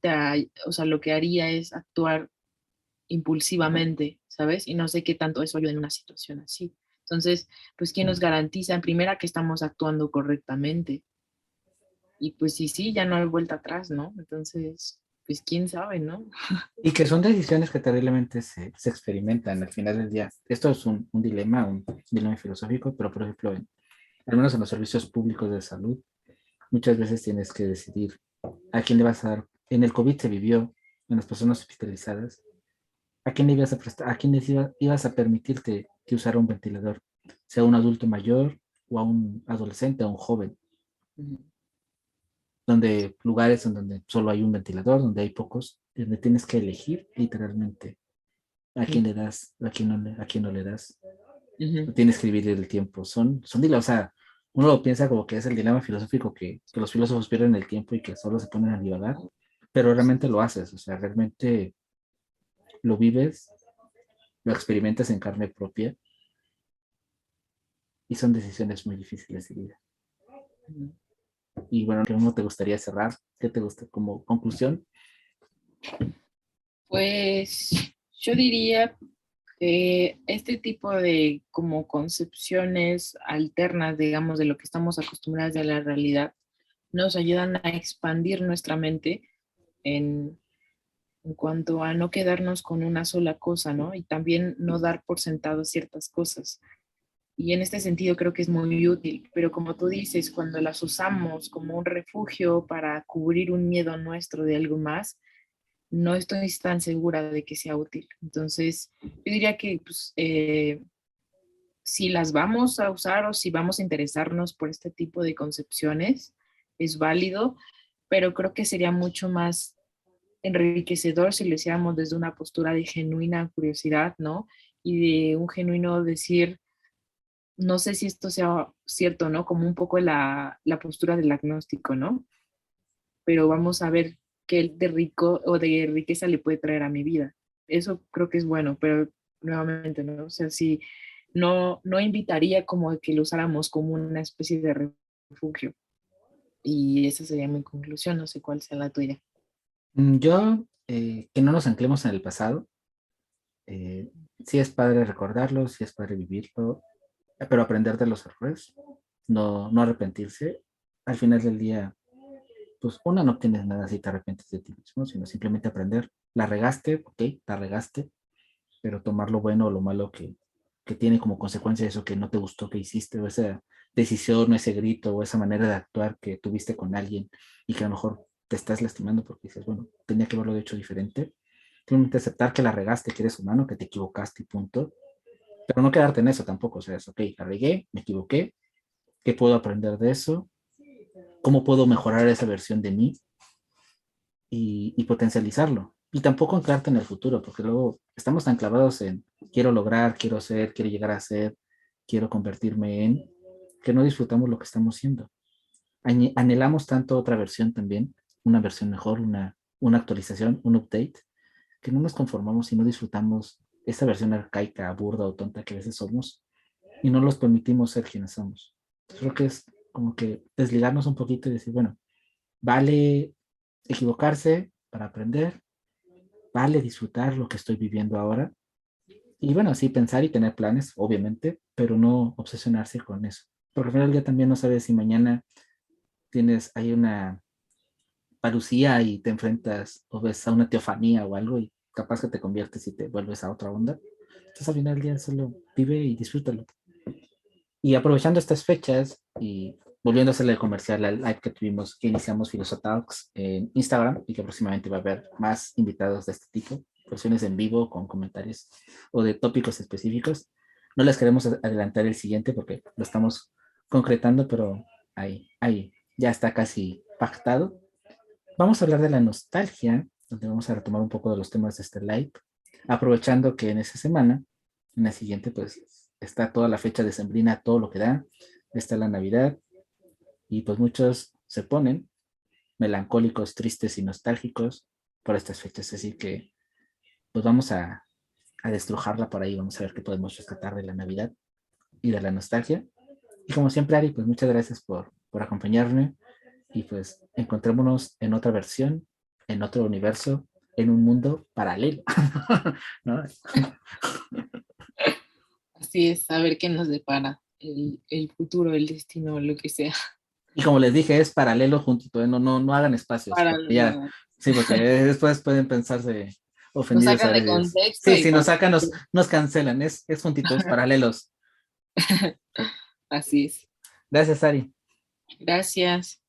o sea, lo que haría es actuar impulsivamente, ¿sabes? Y no sé qué tanto eso ayuda en una situación así. Entonces, pues, ¿quién nos garantiza en primera que estamos actuando correctamente? Y pues sí, sí, ya no hay vuelta atrás, ¿no? Entonces, pues, quién sabe, ¿no? Y que son decisiones que terriblemente se experimentan al final del día. Esto es un dilema filosófico, pero por ejemplo, al menos en los servicios públicos de salud, muchas veces tienes que decidir a quién le vas a dar. En el COVID se vivió, en las personas hospitalizadas, a quién le ibas a prestar, a quién ibas a permitirte que usara un ventilador, sea un adulto mayor o a un adolescente, a un joven, Ujú. donde lugares en donde solo hay un ventilador, donde hay pocos, donde tienes que elegir literalmente a quién Sí. le das, a quién no le das. Ujú. No tienes que dividir el tiempo. O sea, uno lo piensa como que es el dilema filosófico que los filósofos pierden el tiempo y que solo se ponen a divagar, pero realmente lo haces, o sea, realmente lo vives, lo experimentas en carne propia y son decisiones muy difíciles de vida. Ujú. Y bueno, ¿cómo te gustaría cerrar? ¿Qué te gusta como conclusión? Pues yo diría que este tipo de como concepciones alternas, digamos, de lo que estamos acostumbrados de la realidad, nos ayudan a expandir nuestra mente en cuanto a no quedarnos con una sola cosa, ¿no? Y también no dar por sentado ciertas cosas. Y en este sentido creo que es muy útil, pero como tú dices, cuando las usamos como un refugio para cubrir un miedo nuestro de algo más, no estoy tan segura de que sea útil. Entonces, yo diría que pues, si las vamos a usar o si vamos a interesarnos por este tipo de concepciones, es válido, pero creo que sería mucho más enriquecedor si lo hiciéramos desde una postura de genuina curiosidad, ¿no? Y de un genuino decir, no sé si esto sea cierto, ¿no? Como un poco la postura del agnóstico, ¿no? Pero vamos a ver qué de rico o de riqueza le puede traer a mi vida. Eso creo que es bueno, pero nuevamente, ¿no? O sea, si no invitaría como a que lo usáramos como una especie de refugio. Y esa sería mi conclusión, no sé cuál sea la tuya. Yo, que no nos anclemos en el pasado. Sí es padre recordarlo, sí es padre vivirlo, pero aprender de los errores, no arrepentirse. Al final del día, pues una no tienes nada si te arrepientes de ti mismo, sino simplemente aprender. La regaste, ok, la regaste, pero tomar lo bueno o lo malo que tiene como consecuencia eso que no te gustó que hiciste, o esa decisión, o ese grito, o esa manera de actuar que tuviste con alguien y que a lo mejor te estás lastimando porque dices, bueno, tenía que haberlo hecho diferente. Simplemente aceptar que la regaste, que eres humano, que te equivocaste y punto. Pero no quedarte en eso tampoco. O sea, es, ok, la regué, me equivoqué, ¿qué puedo aprender de eso? ¿Cómo puedo mejorar esa versión de mí? Y potencializarlo. Y tampoco anclarte en el futuro, porque luego estamos tan clavados en quiero lograr, quiero ser, quiero llegar a ser, quiero convertirme en, que no disfrutamos lo que estamos siendo. Anhelamos tanto otra versión también, una versión mejor, una actualización, un update, que no nos conformamos y no disfrutamos esa versión arcaica, burda o tonta que a veces somos y no los permitimos ser quienes somos. Creo que es como que desligarnos un poquito y decir, bueno, vale equivocarse para aprender, vale disfrutar lo que estoy viviendo ahora. Y bueno, sí, pensar y tener planes, obviamente, pero no obsesionarse con eso. Porque al final del día también no sabes si mañana tienes ahí una parucía y te enfrentas o ves a una teofanía o algo y capaz que te conviertes y te vuelves a otra onda. Entonces al final del día solo vive y disfrútalo. Y aprovechando estas fechas y volviendo a hacerle el comercial al live que tuvimos, que iniciamos Filosotalks en Instagram y que próximamente va a haber más invitados de este tipo, versiones en vivo con comentarios o de tópicos específicos. No les queremos adelantar el siguiente porque lo estamos concretando, pero ahí ya está casi pactado. Vamos a hablar de la nostalgia, donde vamos a retomar un poco de los temas de este live, aprovechando que en esa semana, en la siguiente, pues está toda la fecha decembrina, todo lo que da, está la Navidad, y pues muchos se ponen melancólicos, tristes y nostálgicos por estas fechas, así que pues vamos a destrujarla por ahí, vamos a ver qué podemos rescatar de la Navidad y de la nostalgia. Y como siempre, Ari, pues muchas gracias por acompañarme y pues encontrémonos en otra versión, en otro universo, en un mundo paralelo. ¿No? Así es, saber qué nos depara el futuro, el destino, lo que sea. Y como les dije, es paralelo juntito, ¿eh? No hagan espacios, Para porque ya, no, sí, porque después pueden pensarse nos ofendidos a sacan de veces. contexto Sí, y si nos para. sacan, nos cancelan, es juntito, es paralelos. Así es. Gracias, Ari. Gracias.